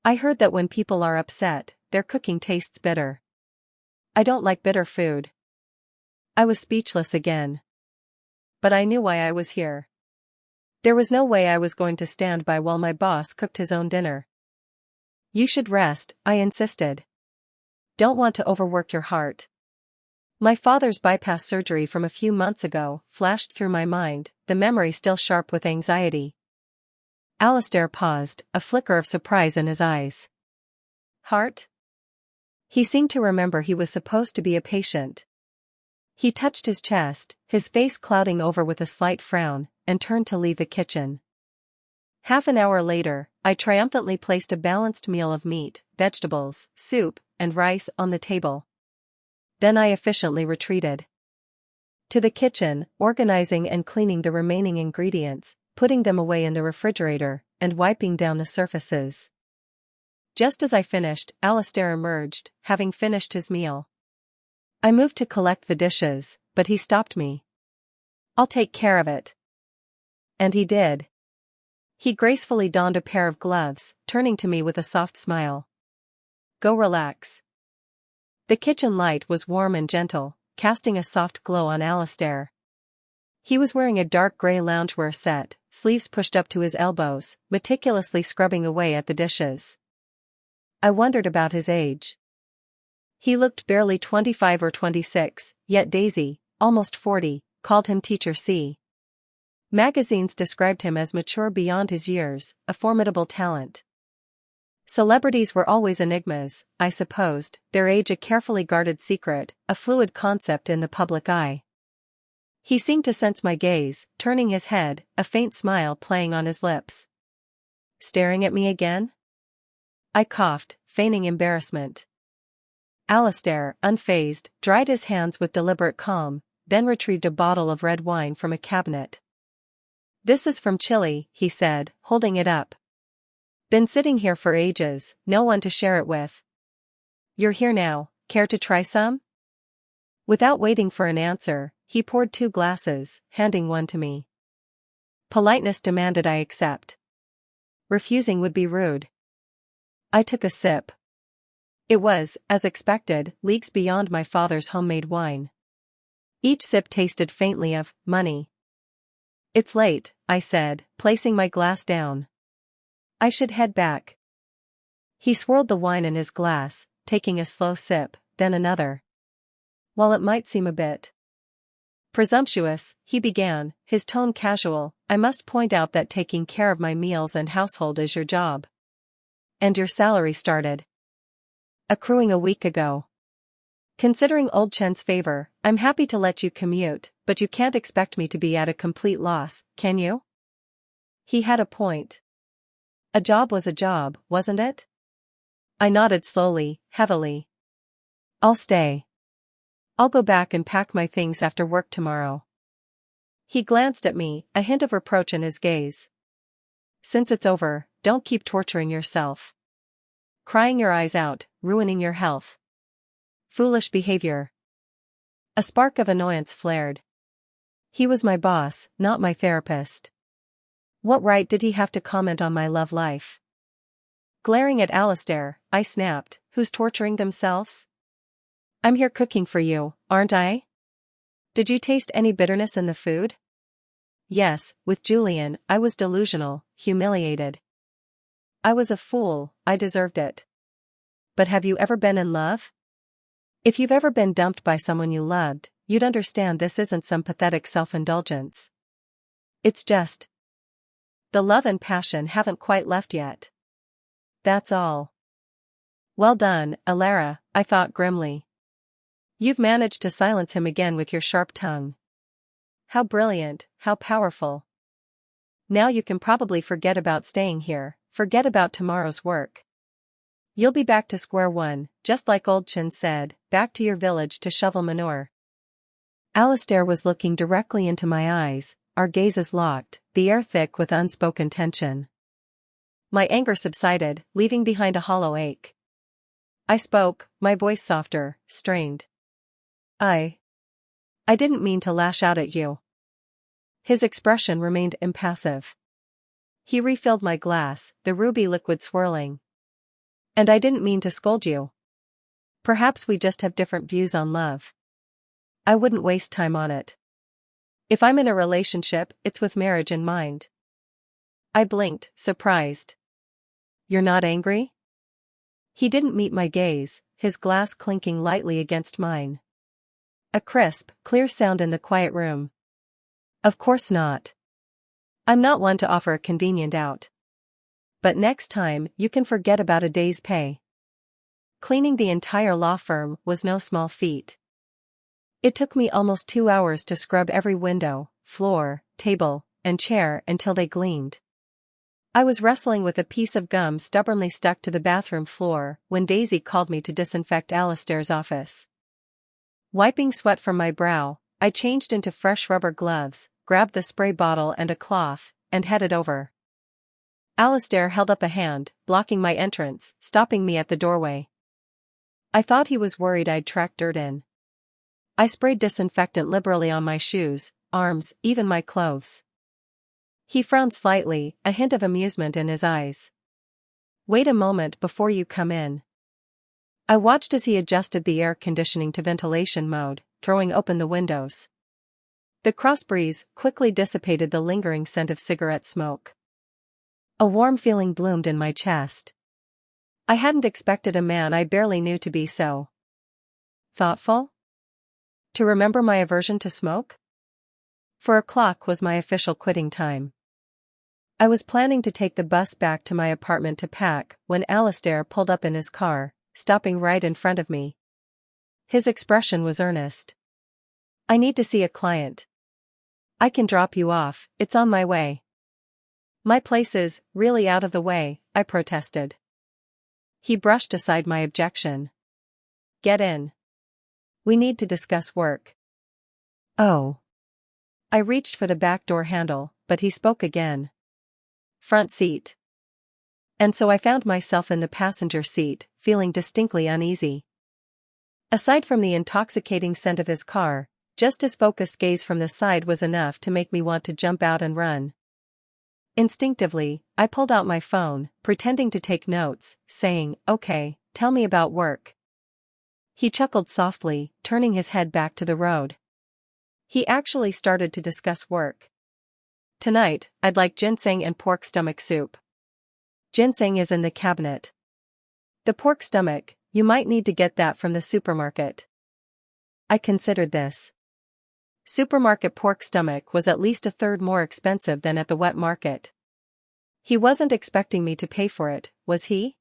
"I heard that when people are upset, their cooking tastes bitter. I don't like bitter food." I was speechless again. But I knew why I was here. There was no way I was going to stand by while my boss cooked his own dinner. "You should rest," I insisted. "Don't want to overwork your heart." My father's bypass surgery from a few months ago flashed through my mind, the memory still sharp with anxiety. Alistair paused, a flicker of surprise in his eyes. "Heart?" He seemed to remember he was supposed to be a patient. He touched his chest, his face clouding over with a slight frown, and turned to leave the kitchen. Half an hour later, I triumphantly placed a balanced meal of meat, vegetables, soup, and rice on the table. Then I efficiently retreated to the kitchen, organizing and cleaning the remaining ingredients, putting them away in the refrigerator, and wiping down the surfaces. Just as I finished, Alistair emerged, having finished his meal. I moved to collect the dishes, but he stopped me. "I'll take care of it." And he did. He gracefully donned a pair of gloves, turning to me with a soft smile. "Go relax." The kitchen light was warm and gentle, casting a soft glow on Alistair. He was wearing a dark gray loungewear set, sleeves pushed up to his elbows, meticulously scrubbing away at the dishes. I wondered about his age. He looked barely 25 or 26, yet Daisy, almost 40, called him Teacher C. Magazines described him as mature beyond his years, a formidable talent. Celebrities were always enigmas, I supposed, their age a carefully guarded secret, a fluid concept in the public eye. He seemed to sense my gaze, turning his head, a faint smile playing on his lips. Staring at me again? I coughed, feigning embarrassment. Alistair, unfazed, dried his hands with deliberate calm, then retrieved a bottle of red wine from a cabinet. This is from Chile, he said, holding it up. Been sitting here for ages, no one to share it with. You're here now, care to try some? Without waiting for an answer, he poured 2 glasses, handing one to me. Politeness demanded I accept. Refusing would be rude. I took a sip. It was, as expected, leagues beyond my father's homemade wine. Each sip tasted faintly of money. It's late, I said, placing my glass down. I should head back. He swirled the wine in his glass, taking a slow sip, then another. While it might seem a bit presumptuous, he began, his tone casual, I must point out that taking care of my meals and household is your job. And your salary started accruing a week ago. Considering old Chen's favor, I'm happy to let you commute, but you can't expect me to be at a complete loss, can you? He had a point. A job was a job, wasn't it? I nodded slowly, heavily. I'll stay. I'll go back and pack my things after work tomorrow. He glanced at me, a hint of reproach in his gaze. Since it's over, don't keep torturing yourself. Crying your eyes out, ruining your health. Foolish behavior. A spark of annoyance flared. He was my boss, not my therapist. What right did he have to comment on my love life? Glaring at Alistair, I snapped, who's torturing themselves? I'm here cooking for you, aren't I? Did you taste any bitterness in the food? Yes, with Julian, I was delusional, humiliated. I was a fool, I deserved it. But have you ever been in love? If you've ever been dumped by someone you loved, you'd understand this isn't some pathetic self-indulgence. It's just the love and passion haven't quite left yet. That's all. Well done, Alara, I thought grimly. You've managed to silence him again with your sharp tongue. How brilliant, how powerful. Now you can probably forget about staying here, forget about tomorrow's work. You'll be back to square one, just like old Chin said, back to your village to shovel manure. Alistair was looking directly into my eyes, our gazes locked, the air thick with unspoken tension. My anger subsided, leaving behind a hollow ache. I spoke, my voice softer, strained. I didn't mean to lash out at you. His expression remained impassive. He refilled my glass, the ruby liquid swirling. And I didn't mean to scold you. Perhaps we just have different views on love. I wouldn't waste time on it. If I'm in a relationship, it's with marriage in mind. I blinked, surprised. You're not angry? He didn't meet my gaze, his glass clinking lightly against mine. A crisp, clear sound in the quiet room. Of course not. I'm not one to offer a convenient out. But next time, you can forget about a day's pay. Cleaning the entire law firm was no small feat. It took me almost 2 hours to scrub every window, floor, table, and chair until they gleamed. I was wrestling with a piece of gum stubbornly stuck to the bathroom floor when Daisy called me to disinfect Alistair's office. Wiping sweat from my brow, I changed into fresh rubber gloves, grabbed the spray bottle and a cloth, and headed over. Alistair held up a hand, blocking my entrance, stopping me at the doorway. I thought he was worried I'd tracked dirt in. I sprayed disinfectant liberally on my shoes, arms, even my clothes. He frowned slightly, a hint of amusement in his eyes. Wait a moment before you come in. I watched as he adjusted the air conditioning to ventilation mode, throwing open the windows. The cross breeze quickly dissipated the lingering scent of cigarette smoke. A warm feeling bloomed in my chest. I hadn't expected a man I barely knew to be so thoughtful? To remember my aversion to smoke? 4 o'clock was my official quitting time. I was planning to take the bus back to my apartment to pack when Alistair pulled up in his car, stopping right in front of me. His expression was earnest. "I need to see a client." "I can drop you off, it's on my way." "My place is really out of the way," I protested. He brushed aside my objection. "Get in. We need to discuss work." "Oh." I reached for the back door handle, but he spoke again. "Front seat." And so I found myself in the passenger seat, feeling distinctly uneasy. Aside from the intoxicating scent of his car, just his focused gaze from the side was enough to make me want to jump out and run. Instinctively, I pulled out my phone, pretending to take notes, saying, "Okay, tell me about work." He chuckled softly, turning his head back to the road. He actually started to discuss work. "Tonight, I'd like ginseng and pork stomach soup." Ginseng is in the cabinet. The pork stomach, you might need to get that from the supermarket. I considered this. Supermarket pork stomach was at least a third more expensive than at the wet market. He wasn't expecting me to pay for it, was he?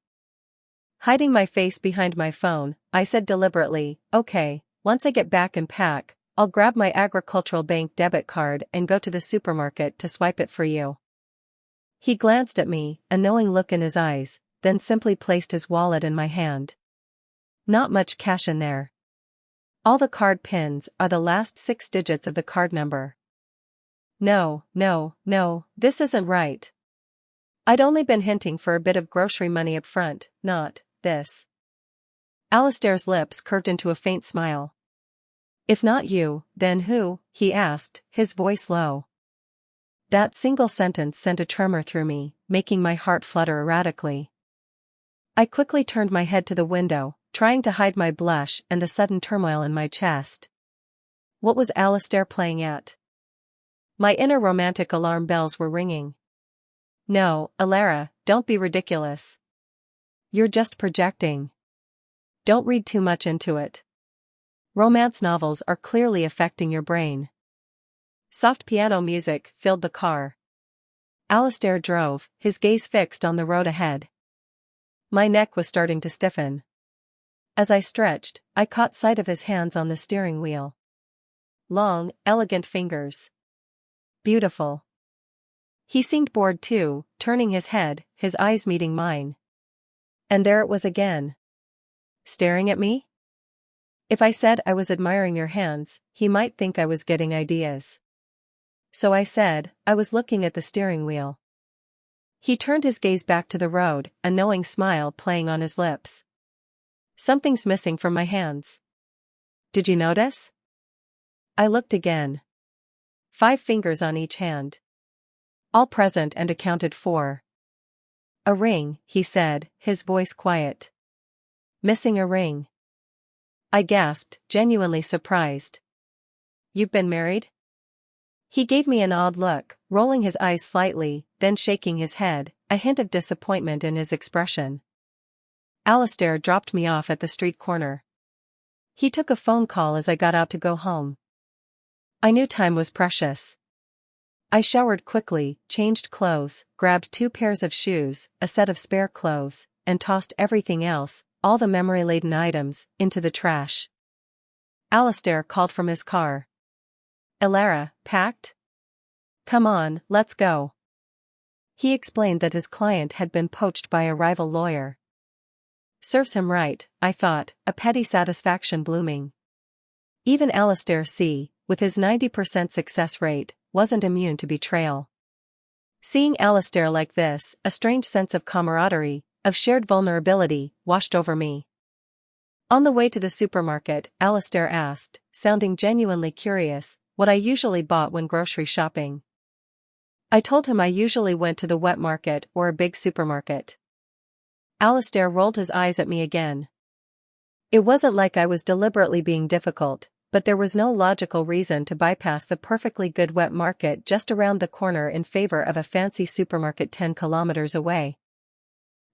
Hiding my face behind my phone, I said deliberately, "Okay, once I get back and pack, I'll grab my agricultural bank debit card and go to the supermarket to swipe it for you." He glanced at me, a knowing look in his eyes, then simply placed his wallet in my hand. Not much cash in there. All the card pins are the last 6 digits of the card number. No, this isn't right. I'd only been hinting for a bit of grocery money up front, not this. Alistair's lips curved into a faint smile. "If not you, then who?" he asked, his voice low. That single sentence sent a tremor through me, making my heart flutter erratically. I quickly turned my head to the window, trying to hide my blush and the sudden turmoil in my chest. What was Alistair playing at? My inner romantic alarm bells were ringing. "No, Alara, don't be ridiculous. You're just projecting. Don't read too much into it. Romance novels are clearly affecting your brain." Soft piano music filled the car. Alistair drove, his gaze fixed on the road ahead. My neck was starting to stiffen. As I stretched, I caught sight of his hands on the steering wheel. Long, elegant fingers. Beautiful. He seemed bored too, turning his head, his eyes meeting mine. And there it was again. Staring at me? If I said I was admiring your hands, he might think I was getting ideas. So I said, I was looking at the steering wheel. He turned his gaze back to the road, a knowing smile playing on his lips. "Something's missing from my hands. Did you notice?" I looked again. 5 fingers on each hand. All present and accounted for. "A ring," he said, his voice quiet. "Missing a ring." I gasped, genuinely surprised. "You've been married?" He gave me an odd look, rolling his eyes slightly, then shaking his head, a hint of disappointment in his expression. Alistair dropped me off at the street corner. He took a phone call as I got out to go home. I knew time was precious. I showered quickly, changed clothes, grabbed 2 pairs of shoes, a set of spare clothes, and tossed everything else, all the memory-laden items, into the trash. Alistair called from his car. "Alara, packed? Come on, let's go." He explained that his client had been poached by a rival lawyer. Serves him right, I thought, a petty satisfaction blooming. Even Alistair C., with his 90% success rate, wasn't immune to betrayal. Seeing Alistair like this, a strange sense of camaraderie, of shared vulnerability, washed over me. On the way to the supermarket, Alistair asked, sounding genuinely curious, what I usually bought when grocery shopping. I told him I usually went to the wet market or a big supermarket. Alistair rolled his eyes at me again. It wasn't like I was deliberately being difficult, but there was no logical reason to bypass the perfectly good wet market just around the corner in favor of a fancy supermarket 10 kilometers away.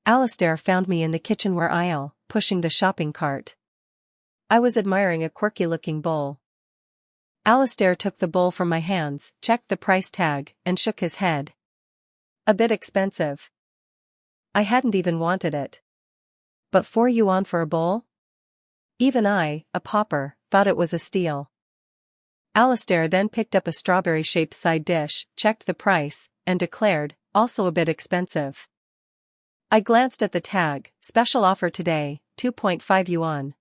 Alistair found me in the kitchenware aisle, pushing the shopping cart. I was admiring a quirky-looking bowl. Alistair took the bowl from my hands, checked the price tag, and shook his head. A bit expensive. I hadn't even wanted it. But 4 yuan for a bowl? Even I, a pauper, thought it was a steal. Alistair then picked up a strawberry-shaped side dish, checked the price, and declared, also a bit expensive. I glanced at the tag, special offer today, 2.5 yuan.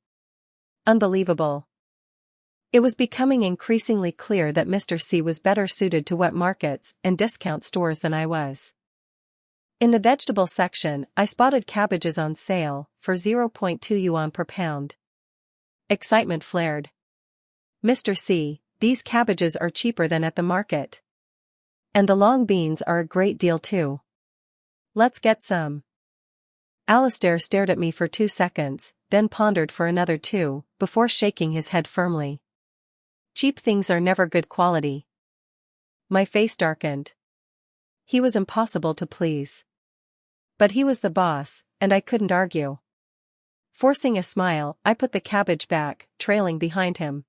Unbelievable. It was becoming increasingly clear that Mr. C was better suited to wet markets and discount stores than I was. In the vegetable section, I spotted cabbages on sale, for 0.2 yuan per pound. Excitement flared. Mr. C, these cabbages are cheaper than at the market. And the long beans are a great deal too. Let's get some. Alistair stared at me for 2 seconds, then pondered for another 2, before shaking his head firmly. Cheap things are never good quality. My face darkened. He was impossible to please. But he was the boss, and I couldn't argue. Forcing a smile, I put the cabbage back, trailing behind him.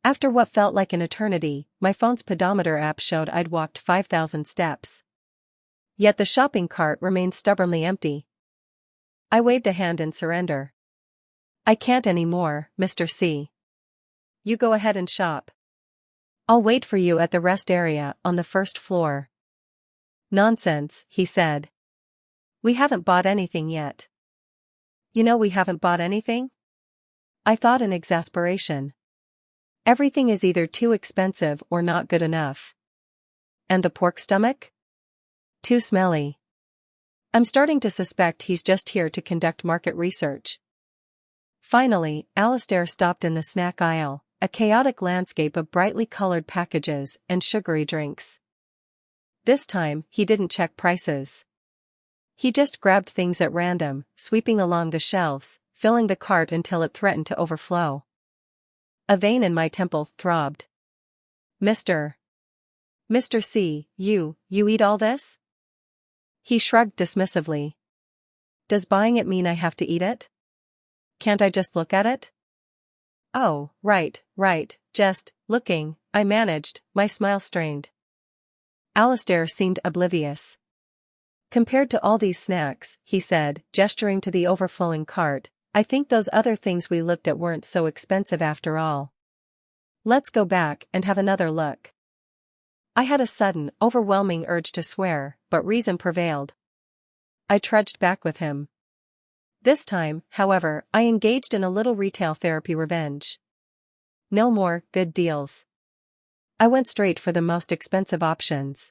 After what felt like an eternity, my phone's pedometer app showed I'd walked 5,000 steps. Yet the shopping cart remained stubbornly empty. I waved a hand in surrender. I can't anymore, Mr. C. You go ahead and shop. I'll wait for you at the rest area on the first floor. Nonsense, he said. We haven't bought anything yet. You know we haven't bought anything? I thought in exasperation. Everything is either too expensive or not good enough. And the pork stomach? Too smelly. I'm starting to suspect he's just here to conduct market research. Finally, Alistair stopped in the snack aisle, a chaotic landscape of brightly colored packages and sugary drinks. This time, he didn't check prices. He just grabbed things at random, sweeping along the shelves, filling the cart until it threatened to overflow. A vein in my temple throbbed. Mr. C, you eat all this? He shrugged dismissively. Does buying it mean I have to eat it? Can't I just look at it? Oh, right, just looking, I managed, my smile strained. Alistair seemed oblivious. Compared to all these snacks, he said, gesturing to the overflowing cart, I think those other things we looked at weren't so expensive after all. Let's go back and have another look. I had a sudden, overwhelming urge to swear, but reason prevailed. I trudged back with him. This time, however, I engaged in a little retail therapy revenge. No more good deals. I went straight for the most expensive options.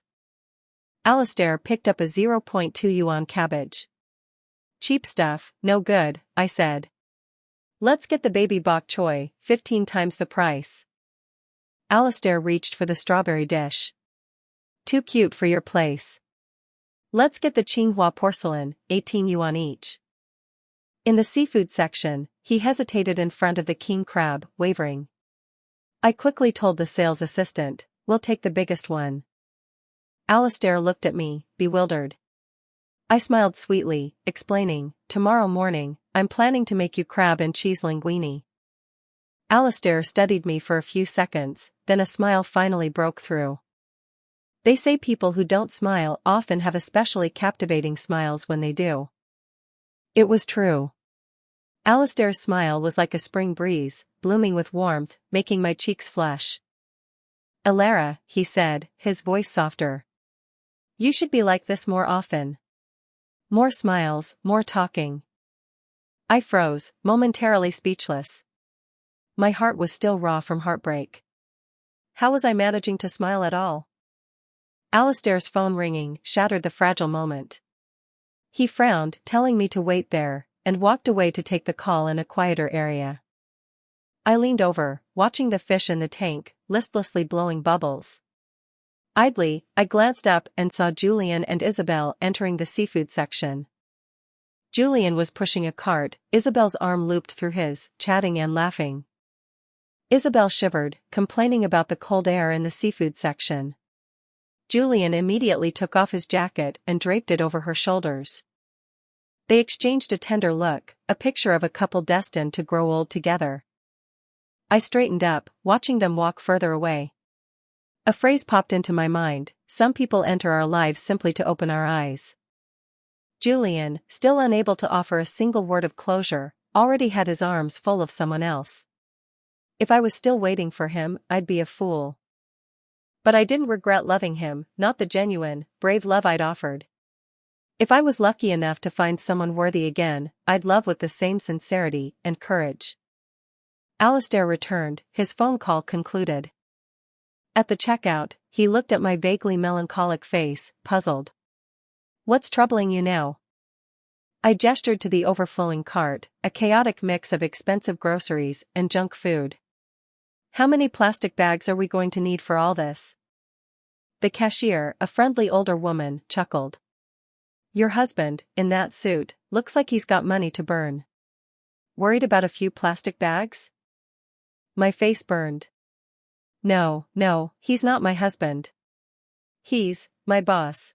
Alistair picked up a 0.2 yuan cabbage. Cheap stuff, no good, I said. Let's get the baby bok choy, 15 times the price. Alistair reached for the strawberry dish. Too cute for your place. Let's get the Qinghua porcelain, 18 yuan each. In the seafood section, he hesitated in front of the king crab, wavering. I quickly told the sales assistant, we'll take the biggest one. Alistair looked at me, bewildered. I smiled sweetly, explaining, tomorrow morning, I'm planning to make you crab and cheese linguine. Alistair studied me for a few seconds, then a smile finally broke through. They say people who don't smile often have especially captivating smiles when they do. It was true. Alistair's smile was like a spring breeze, blooming with warmth, making my cheeks flush. Alara, he said, his voice softer. You should be like this more often. More smiles, more talking. I froze, momentarily speechless. My heart was still raw from heartbreak. How was I managing to smile at all? Alistair's phone ringing shattered the fragile moment. He frowned, telling me to wait there, and walked away to take the call in a quieter area. I leaned over, watching the fish in the tank, listlessly blowing bubbles. Idly, I glanced up and saw Julian and Isabelle entering the seafood section. Julian was pushing a cart, Isabelle's arm looped through his, chatting and laughing. Isabelle shivered, complaining about the cold air in the seafood section. Julian immediately took off his jacket and draped it over her shoulders. They exchanged a tender look, a picture of a couple destined to grow old together. I straightened up, watching them walk further away. A phrase popped into my mind, some people enter our lives simply to open our eyes. Julian, still unable to offer a single word of closure, already had his arms full of someone else. If I was still waiting for him, I'd be a fool. But I didn't regret loving him, not the genuine, brave love I'd offered. If I was lucky enough to find someone worthy again, I'd love with the same sincerity and courage. Alistair returned, his phone call concluded. At the checkout, he looked at my vaguely melancholic face, puzzled. "What's troubling you now?" I gestured to the overflowing cart, a chaotic mix of expensive groceries and junk food. "How many plastic bags are we going to need for all this?" The cashier, a friendly older woman, chuckled. "Your husband, in that suit, looks like he's got money to burn. Worried about a few plastic bags?" My face burned. No, he's not my husband. He's my boss."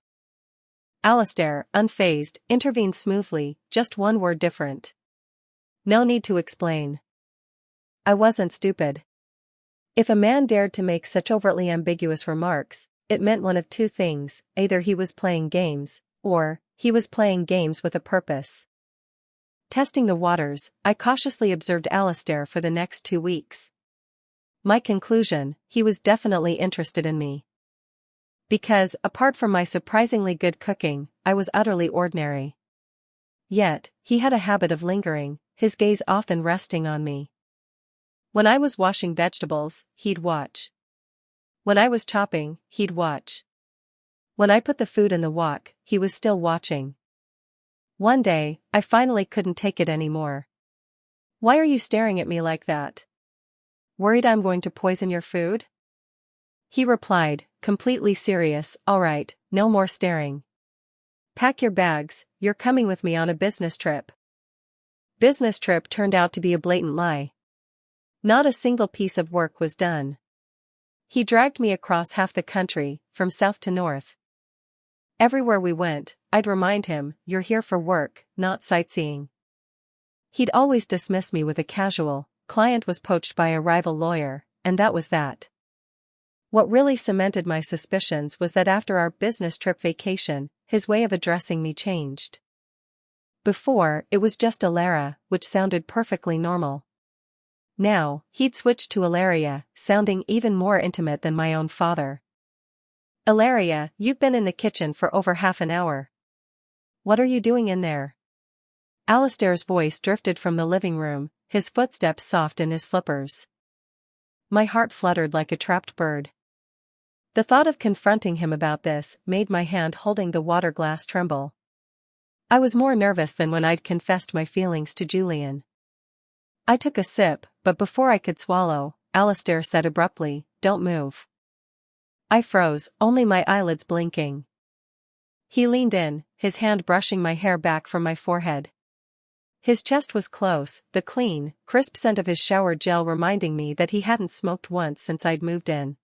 Alistair, unfazed, intervened smoothly, just one word different. "No need to explain." I wasn't stupid. If a man dared to make such overtly ambiguous remarks, it meant one of two things: either he was playing games, or he was playing games with a purpose. Testing the waters, I cautiously observed Alistair for the next 2 weeks. My conclusion: he was definitely interested in me. Because, apart from my surprisingly good cooking, I was utterly ordinary. Yet, he had a habit of lingering, his gaze often resting on me. When I was washing vegetables, he'd watch. When I was chopping, he'd watch. When I put the food in the wok, he was still watching. One day, I finally couldn't take it anymore. "Why are you staring at me like that? Worried I'm going to poison your food?" He replied, completely serious, "All right, no more staring. Pack your bags, you're coming with me on a business trip." Business trip turned out to be a blatant lie. Not a single piece of work was done. He dragged me across half the country, from south to north. Everywhere we went, I'd remind him, "You're here for work, not sightseeing." He'd always dismiss me with a casual, "Client was poached by a rival lawyer," and that was that. What really cemented my suspicions was that after our business trip vacation, his way of addressing me changed. Before, it was just Alara, which sounded perfectly normal. Now, he'd switched to Ilaria, sounding even more intimate than my own father. "Ilaria, you've been in the kitchen for over half an hour. What are you doing in there?" Alistair's voice drifted from the living room, his footsteps soft in his slippers. My heart fluttered like a trapped bird. The thought of confronting him about this made my hand holding the water glass tremble. I was more nervous than when I'd confessed my feelings to Julian. I took a sip, but before I could swallow, Alistair said abruptly, "Don't move." I froze, only my eyelids blinking. He leaned in, his hand brushing my hair back from my forehead. His chest was close, the clean, crisp scent of his shower gel reminding me that he hadn't smoked once since I'd moved in.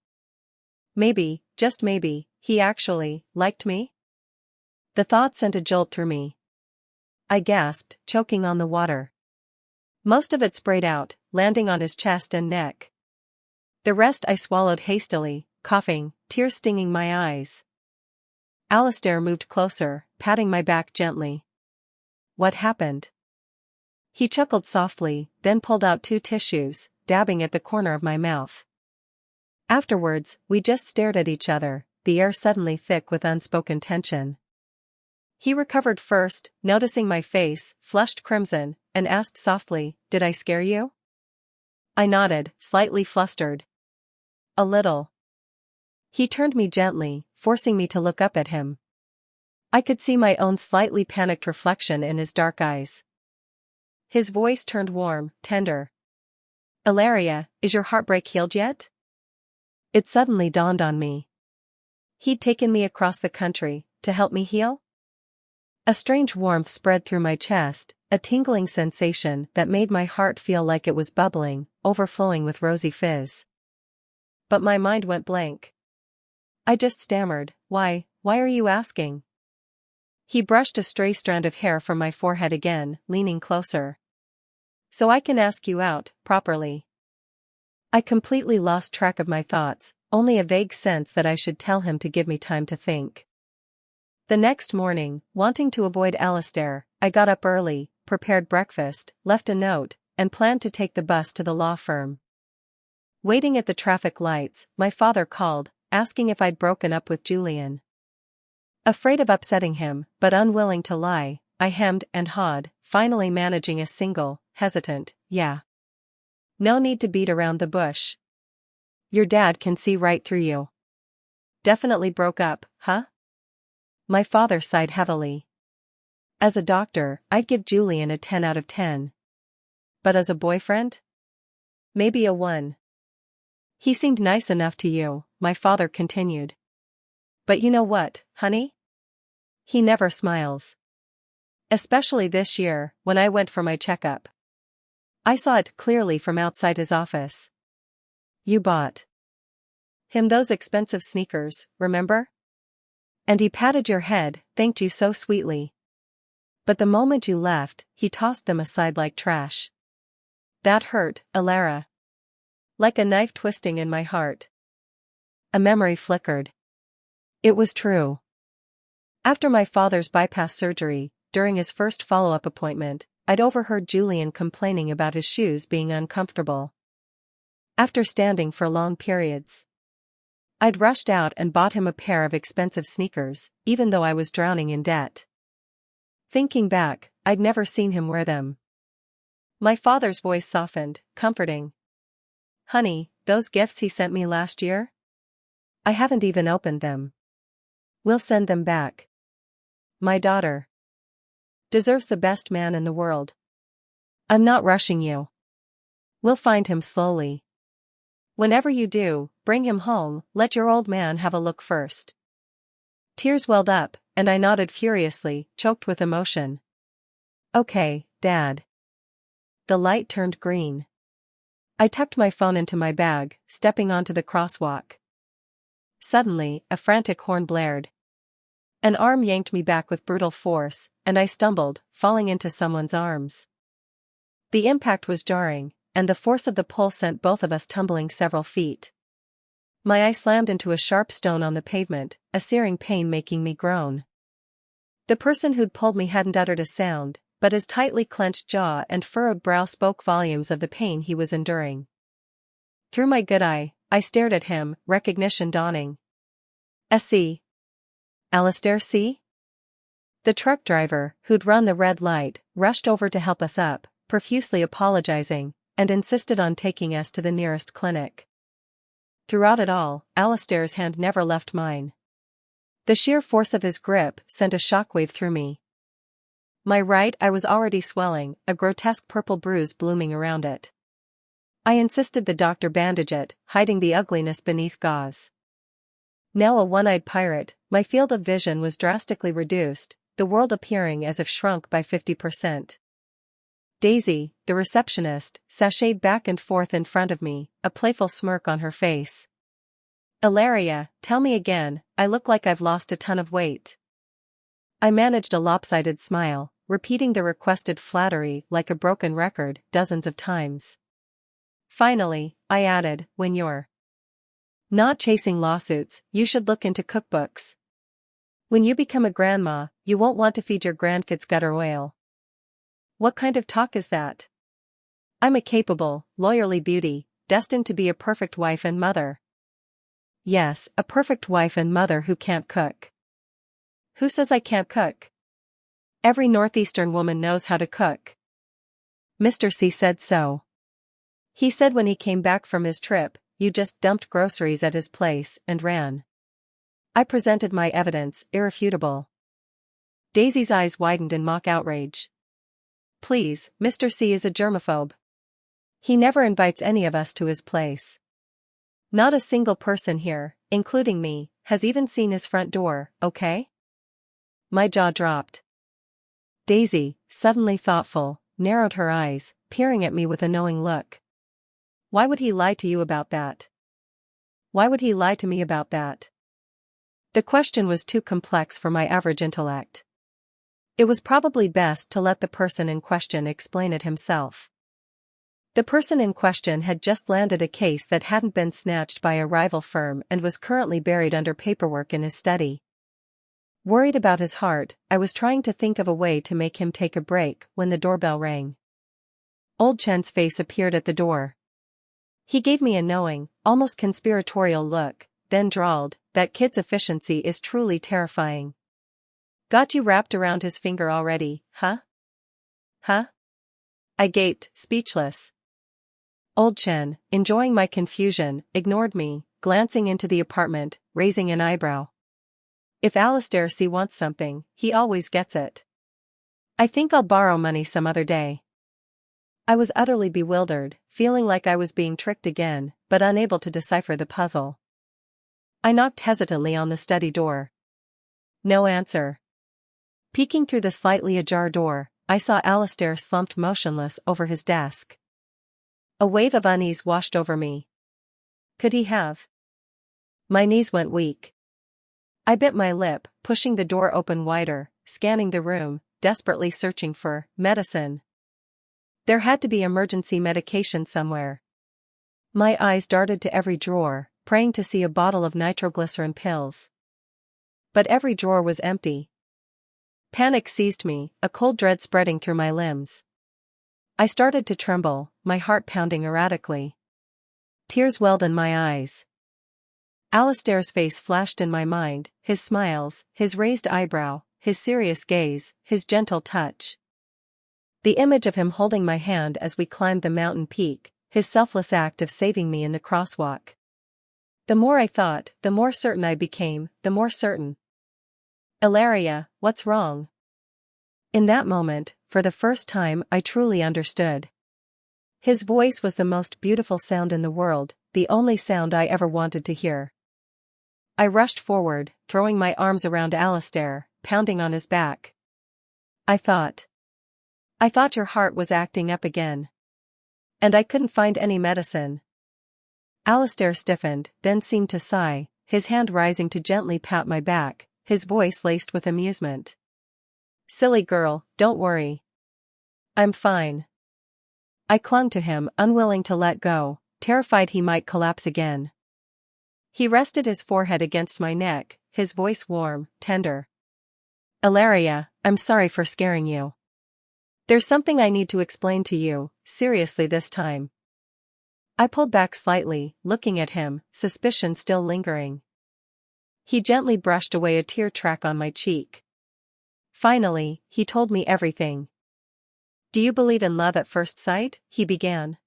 Maybe, just maybe, he actually liked me? The thought sent a jolt through me. I gasped, choking on the water. Most of it sprayed out, landing on his chest and neck. The rest I swallowed hastily, coughing, tears stinging my eyes. Alistair moved closer, patting my back gently. "What happened?" He chuckled softly, then pulled out 2 tissues, dabbing at the corner of my mouth. Afterwards, we just stared at each other, the air suddenly thick with unspoken tension. He recovered first, noticing my face, flushed crimson, and asked softly, "Did I scare you?" I nodded, slightly flustered. "A little." He turned me gently, forcing me to look up at him. I could see my own slightly panicked reflection in his dark eyes. His voice turned warm, tender. "Ilaria, is your heartbreak healed yet?" It suddenly dawned on me. He'd taken me across the country, to help me heal? A strange warmth spread through my chest, a tingling sensation that made my heart feel like it was bubbling, overflowing with rosy fizz. But my mind went blank. I just stammered, why are you asking?" He brushed a stray strand of hair from my forehead again, leaning closer. "So I can ask you out, properly." I completely lost track of my thoughts, only a vague sense that I should tell him to give me time to think. The next morning, wanting to avoid Alistair, I got up early, prepared breakfast, left a note, and planned to take the bus to the law firm. Waiting at the traffic lights, my father called, asking if I'd broken up with Julian. Afraid of upsetting him, but unwilling to lie, I hemmed and hawed, finally managing a single, hesitant, "Yeah. No need to beat around the bush. Your dad can see right through you. Definitely broke up, huh?" My father sighed heavily. As a doctor, I'd give Julian a 10 out of 10. But as a boyfriend? Maybe a 1. He seemed nice enough to you, my father continued. But you know what, honey? He never smiles. Especially this year, when I went for my checkup. I saw it clearly from outside his office. You bought him those expensive sneakers, remember? And he patted your head, thanked you so sweetly. But the moment you left, he tossed them aside like trash. That hurt, Alara. Like a knife twisting in my heart. A memory flickered. It was true. After my father's bypass surgery, during his first follow-up appointment, I'd overheard Julian complaining about his shoes being uncomfortable. After standing for long periods, I'd rushed out and bought him a pair of expensive sneakers, even though I was drowning in debt. Thinking back, I'd never seen him wear them. My father's voice softened, comforting. Honey, those gifts he sent me last year? I haven't even opened them. We'll send them back. My daughter deserves the best man in the world. I'm not rushing you. We'll find him slowly. Whenever you do, bring him home, let your old man have a look first. Tears welled up, and I nodded furiously, choked with emotion. Okay, Dad. The light turned green. I tucked my phone into my bag, stepping onto the crosswalk. Suddenly, a frantic horn blared. An arm yanked me back with brutal force, and I stumbled, falling into someone's arms. The impact was jarring, and the force of the pull sent both of us tumbling several feet. My eye slammed into a sharp stone on the pavement, a searing pain making me groan. The person who'd pulled me hadn't uttered a sound, but his tightly clenched jaw and furrowed brow spoke volumes of the pain he was enduring. Through my good eye, I stared at him, recognition dawning. "S.C. Alistair C.?" The truck driver, who'd run the red light, rushed over to help us up, profusely apologizing, and insisted on taking us to the nearest clinic. Throughout it all, Alistair's hand never left mine. The sheer force of his grip sent a shockwave through me. My right eye was already swelling, a grotesque purple bruise blooming around it. I insisted the doctor bandage it, hiding the ugliness beneath gauze. Now a one-eyed pirate, my field of vision was drastically reduced, the world appearing as if shrunk by 50%. Daisy, the receptionist, sashayed back and forth in front of me, a playful smirk on her face. "Ilaria, tell me again, I look like I've lost a ton of weight." I managed a lopsided smile, repeating the requested flattery like a broken record dozens of times. Finally, I added, "When you're not chasing lawsuits, you should look into cookbooks. When you become a grandma, you won't want to feed your grandkids gutter oil." What kind of talk is that? I'm a capable, lawyerly beauty, destined to be a perfect wife and mother. Yes, a perfect wife and mother who can't cook. Who says I can't cook? Every Northeastern woman knows how to cook. Mr. C said so. He said when he came back from his trip, you just dumped groceries at his place and ran. I presented my evidence, irrefutable. Daisy's eyes widened in mock outrage. Please, Mr. C is a germaphobe. He never invites any of us to his place. Not a single person here, including me, has even seen his front door, okay? My jaw dropped. Daisy, suddenly thoughtful, narrowed her eyes, peering at me with a knowing look. Why would he lie to you about that? Why would he lie to me about that? The question was too complex for my average intellect. It was probably best to let the person in question explain it himself. The person in question had just landed a case that hadn't been snatched by a rival firm and was currently buried under paperwork in his study. Worried about his heart, I was trying to think of a way to make him take a break when the doorbell rang. Old Chen's face appeared at the door. He gave me a knowing, almost conspiratorial look, then drawled, "That kid's efficiency is truly terrifying." "Got you wrapped around his finger already, huh?" "Huh?" I gaped, speechless. Old Chen, enjoying my confusion, ignored me, glancing into the apartment, raising an eyebrow. "If Alistair C. wants something, he always gets it. I think I'll borrow money some other day." I was utterly bewildered, feeling like I was being tricked again, but unable to decipher the puzzle. I knocked hesitantly on the study door. No answer. Peeking through the slightly ajar door, I saw Alistair slumped motionless over his desk. A wave of unease washed over me. Could he have? My knees went weak. I bit my lip, pushing the door open wider, scanning the room, desperately searching for medicine. There had to be emergency medication somewhere. My eyes darted to every drawer, praying to see a bottle of nitroglycerin pills. But every drawer was empty. Panic seized me, a cold dread spreading through my limbs. I started to tremble, my heart pounding erratically. Tears welled in my eyes. Alistair's face flashed in my mind, his smiles, his raised eyebrow, his serious gaze, his gentle touch. The image of him holding my hand as we climbed the mountain peak, his selfless act of saving me in the crosswalk. The more I thought, the more certain I became, the more certain. "Ilaria, what's wrong?" In that moment, for the first time, I truly understood. His voice was the most beautiful sound in the world, the only sound I ever wanted to hear. I rushed forward, throwing my arms around Alistair, pounding on his back. I thought your heart was acting up again. And I couldn't find any medicine." Alistair stiffened, then seemed to sigh, his hand rising to gently pat my back, his voice laced with amusement. "Silly girl, don't worry. I'm fine." I clung to him, unwilling to let go, terrified he might collapse again. He rested his forehead against my neck, his voice warm, tender. "Ilaria, I'm sorry for scaring you. There's something I need to explain to you, seriously this time." I pulled back slightly, looking at him, suspicion still lingering. He gently brushed away a tear track on my cheek. Finally, he told me everything. "Do you believe in love at first sight?" he began.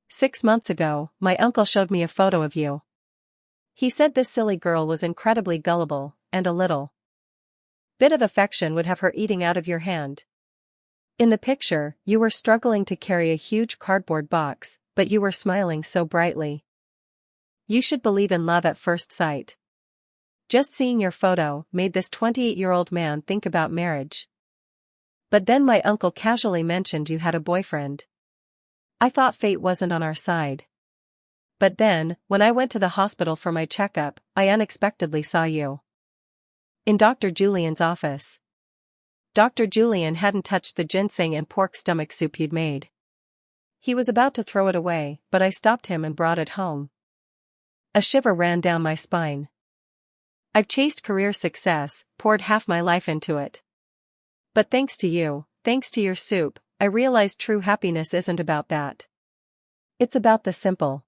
"6 months ago, my uncle showed me a photo of you. He said this silly girl was incredibly gullible, and a little bit of affection would have her eating out of your hand. In the picture, you were struggling to carry a huge cardboard box, but you were smiling so brightly. You should believe in love at first sight. Just seeing your photo made this 28-year-old man think about marriage. But then my uncle casually mentioned you had a boyfriend. I thought fate wasn't on our side. But then, when I went to the hospital for my checkup, I unexpectedly saw you in Dr. Julian's office. Dr. Julian hadn't touched the ginseng and pork stomach soup you'd made. He was about to throw it away, but I stopped him and brought it home. A shiver ran down my spine. I've chased career success, poured half my life into it. But thanks to you, thanks to your soup, I realized true happiness isn't about that. It's about the simple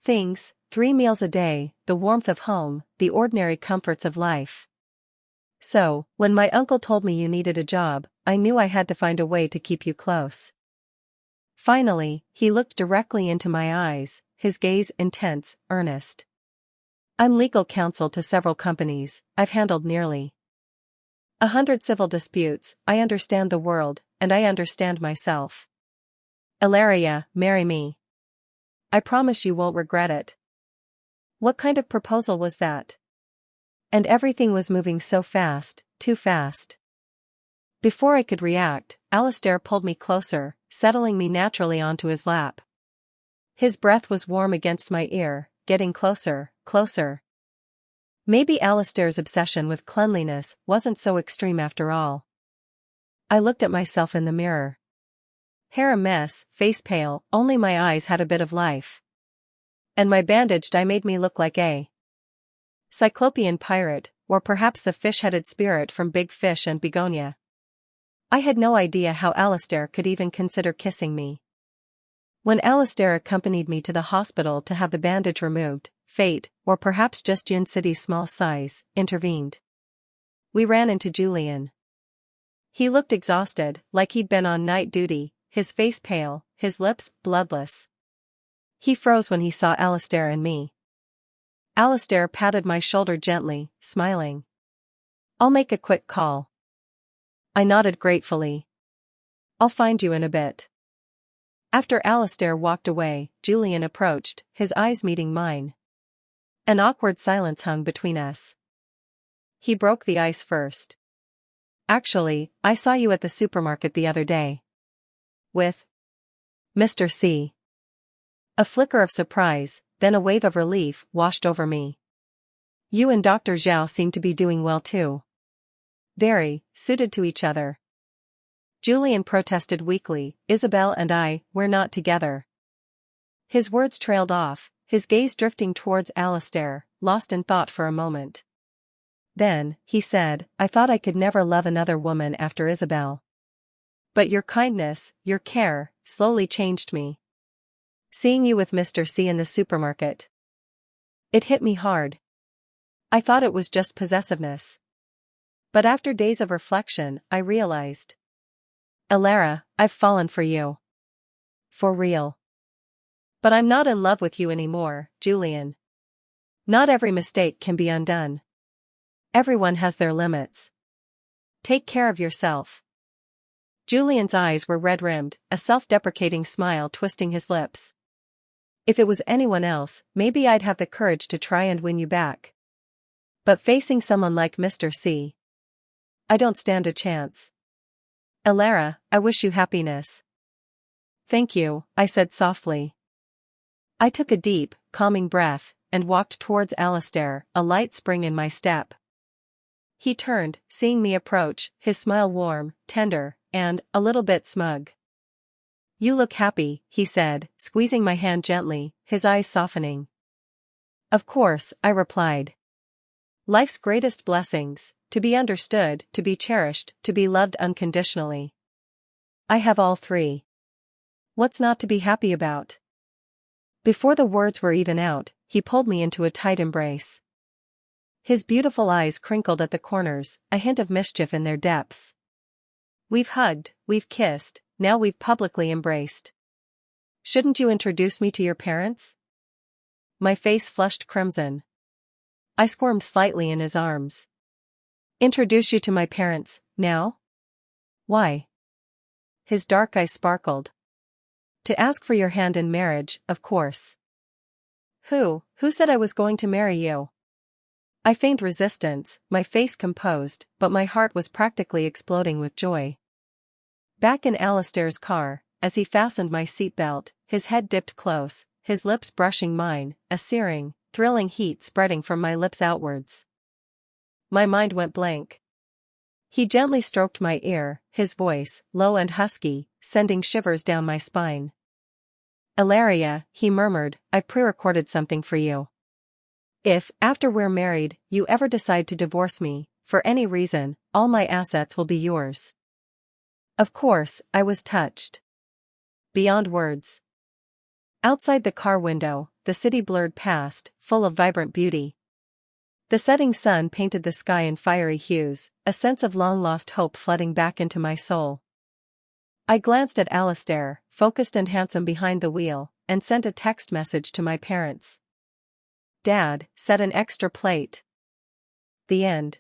things, 3 meals a day, the warmth of home, the ordinary comforts of life. So, when my uncle told me you needed a job, I knew I had to find a way to keep you close." Finally, he looked directly into my eyes, his gaze intense, earnest. "I'm legal counsel to several companies, I've handled nearly 100 civil disputes, I understand the world, and I understand myself. Ilaria, marry me. I promise you won't regret it." What kind of proposal was that? And everything was moving so fast, too fast. Before I could react, Alistair pulled me closer, settling me naturally onto his lap. His breath was warm against my ear, getting closer, closer. Maybe Alistair's obsession with cleanliness wasn't so extreme after all. I looked at myself in the mirror. Hair a mess, face pale, only my eyes had a bit of life. And my bandaged eye made me look like a cyclopean pirate, or perhaps the fish-headed spirit from Big Fish and Begonia. I had no idea how Alistair could even consider kissing me. When Alistair accompanied me to the hospital to have the bandage removed, fate, or perhaps just Jin City's small size, intervened. We ran into Julian. He looked exhausted, like he'd been on night duty, his face pale, his lips bloodless. He froze when he saw Alistair and me. Alistair patted my shoulder gently, smiling. "I'll make a quick call." I nodded gratefully. "I'll find you in a bit." After Alistair walked away, Julian approached, his eyes meeting mine. An awkward silence hung between us. He broke the ice first. "Actually, I saw you at the supermarket the other day. With Mr. C." A flicker of surprise, then a wave of relief, washed over me. "You and Dr. Zhao seem to be doing well too." "Very, suited to each other." Julian protested weakly, "Isabelle and I, we're not together." His words trailed off, his gaze drifting towards Alistair, lost in thought for a moment. Then, he said, "I thought I could never love another woman after Isabelle. But your kindness, your care, slowly changed me. Seeing you with Mr. C in the supermarket. It hit me hard. I thought it was just possessiveness. But after days of reflection, I realized. Elara, I've fallen for you. For real. But I'm not in love with you anymore, Julian. Not every mistake can be undone. Everyone has their limits. Take care of yourself." Julian's eyes were red-rimmed, a self-deprecating smile twisting his lips. "If it was anyone else, maybe I'd have the courage to try and win you back. But facing someone like Mr. C, I don't stand a chance. Elara, I wish you happiness." "Thank you," I said softly. I took a deep, calming breath, and walked towards Alistair, a light spring in my step. He turned, seeing me approach, his smile warm, tender, and a little bit smug. "You look happy," he said, squeezing my hand gently, his eyes softening. "Of course," I replied. "Life's greatest blessings, to be understood, to be cherished, to be loved unconditionally. I have all three. What's not to be happy about?" Before the words were even out, he pulled me into a tight embrace. His beautiful eyes crinkled at the corners, a hint of mischief in their depths. "We've hugged, we've kissed, now we've publicly embraced. Shouldn't you introduce me to your parents?" My face flushed crimson. I squirmed slightly in his arms. "Introduce you to my parents, now? Why?" His dark eyes sparkled. "To ask for your hand in marriage, of course." Who said I was going to marry you?" I feigned resistance, my face composed, but my heart was practically exploding with joy. Back in Alistair's car, as he fastened my seatbelt, his head dipped close, his lips brushing mine, a searing, thrilling heat spreading from my lips outwards. My mind went blank. He gently stroked my ear, his voice, low and husky, sending shivers down my spine. "Ilaria," he murmured, "I pre-recorded something for you. If, after we're married, you ever decide to divorce me, for any reason, all my assets will be yours." Of course, I was touched. Beyond words. Outside the car window, the city blurred past, full of vibrant beauty. The setting sun painted the sky in fiery hues, a sense of long-lost hope flooding back into my soul. I glanced at Alistair, focused and handsome behind the wheel, and sent a text message to my parents. "Dad, set an extra plate." The end.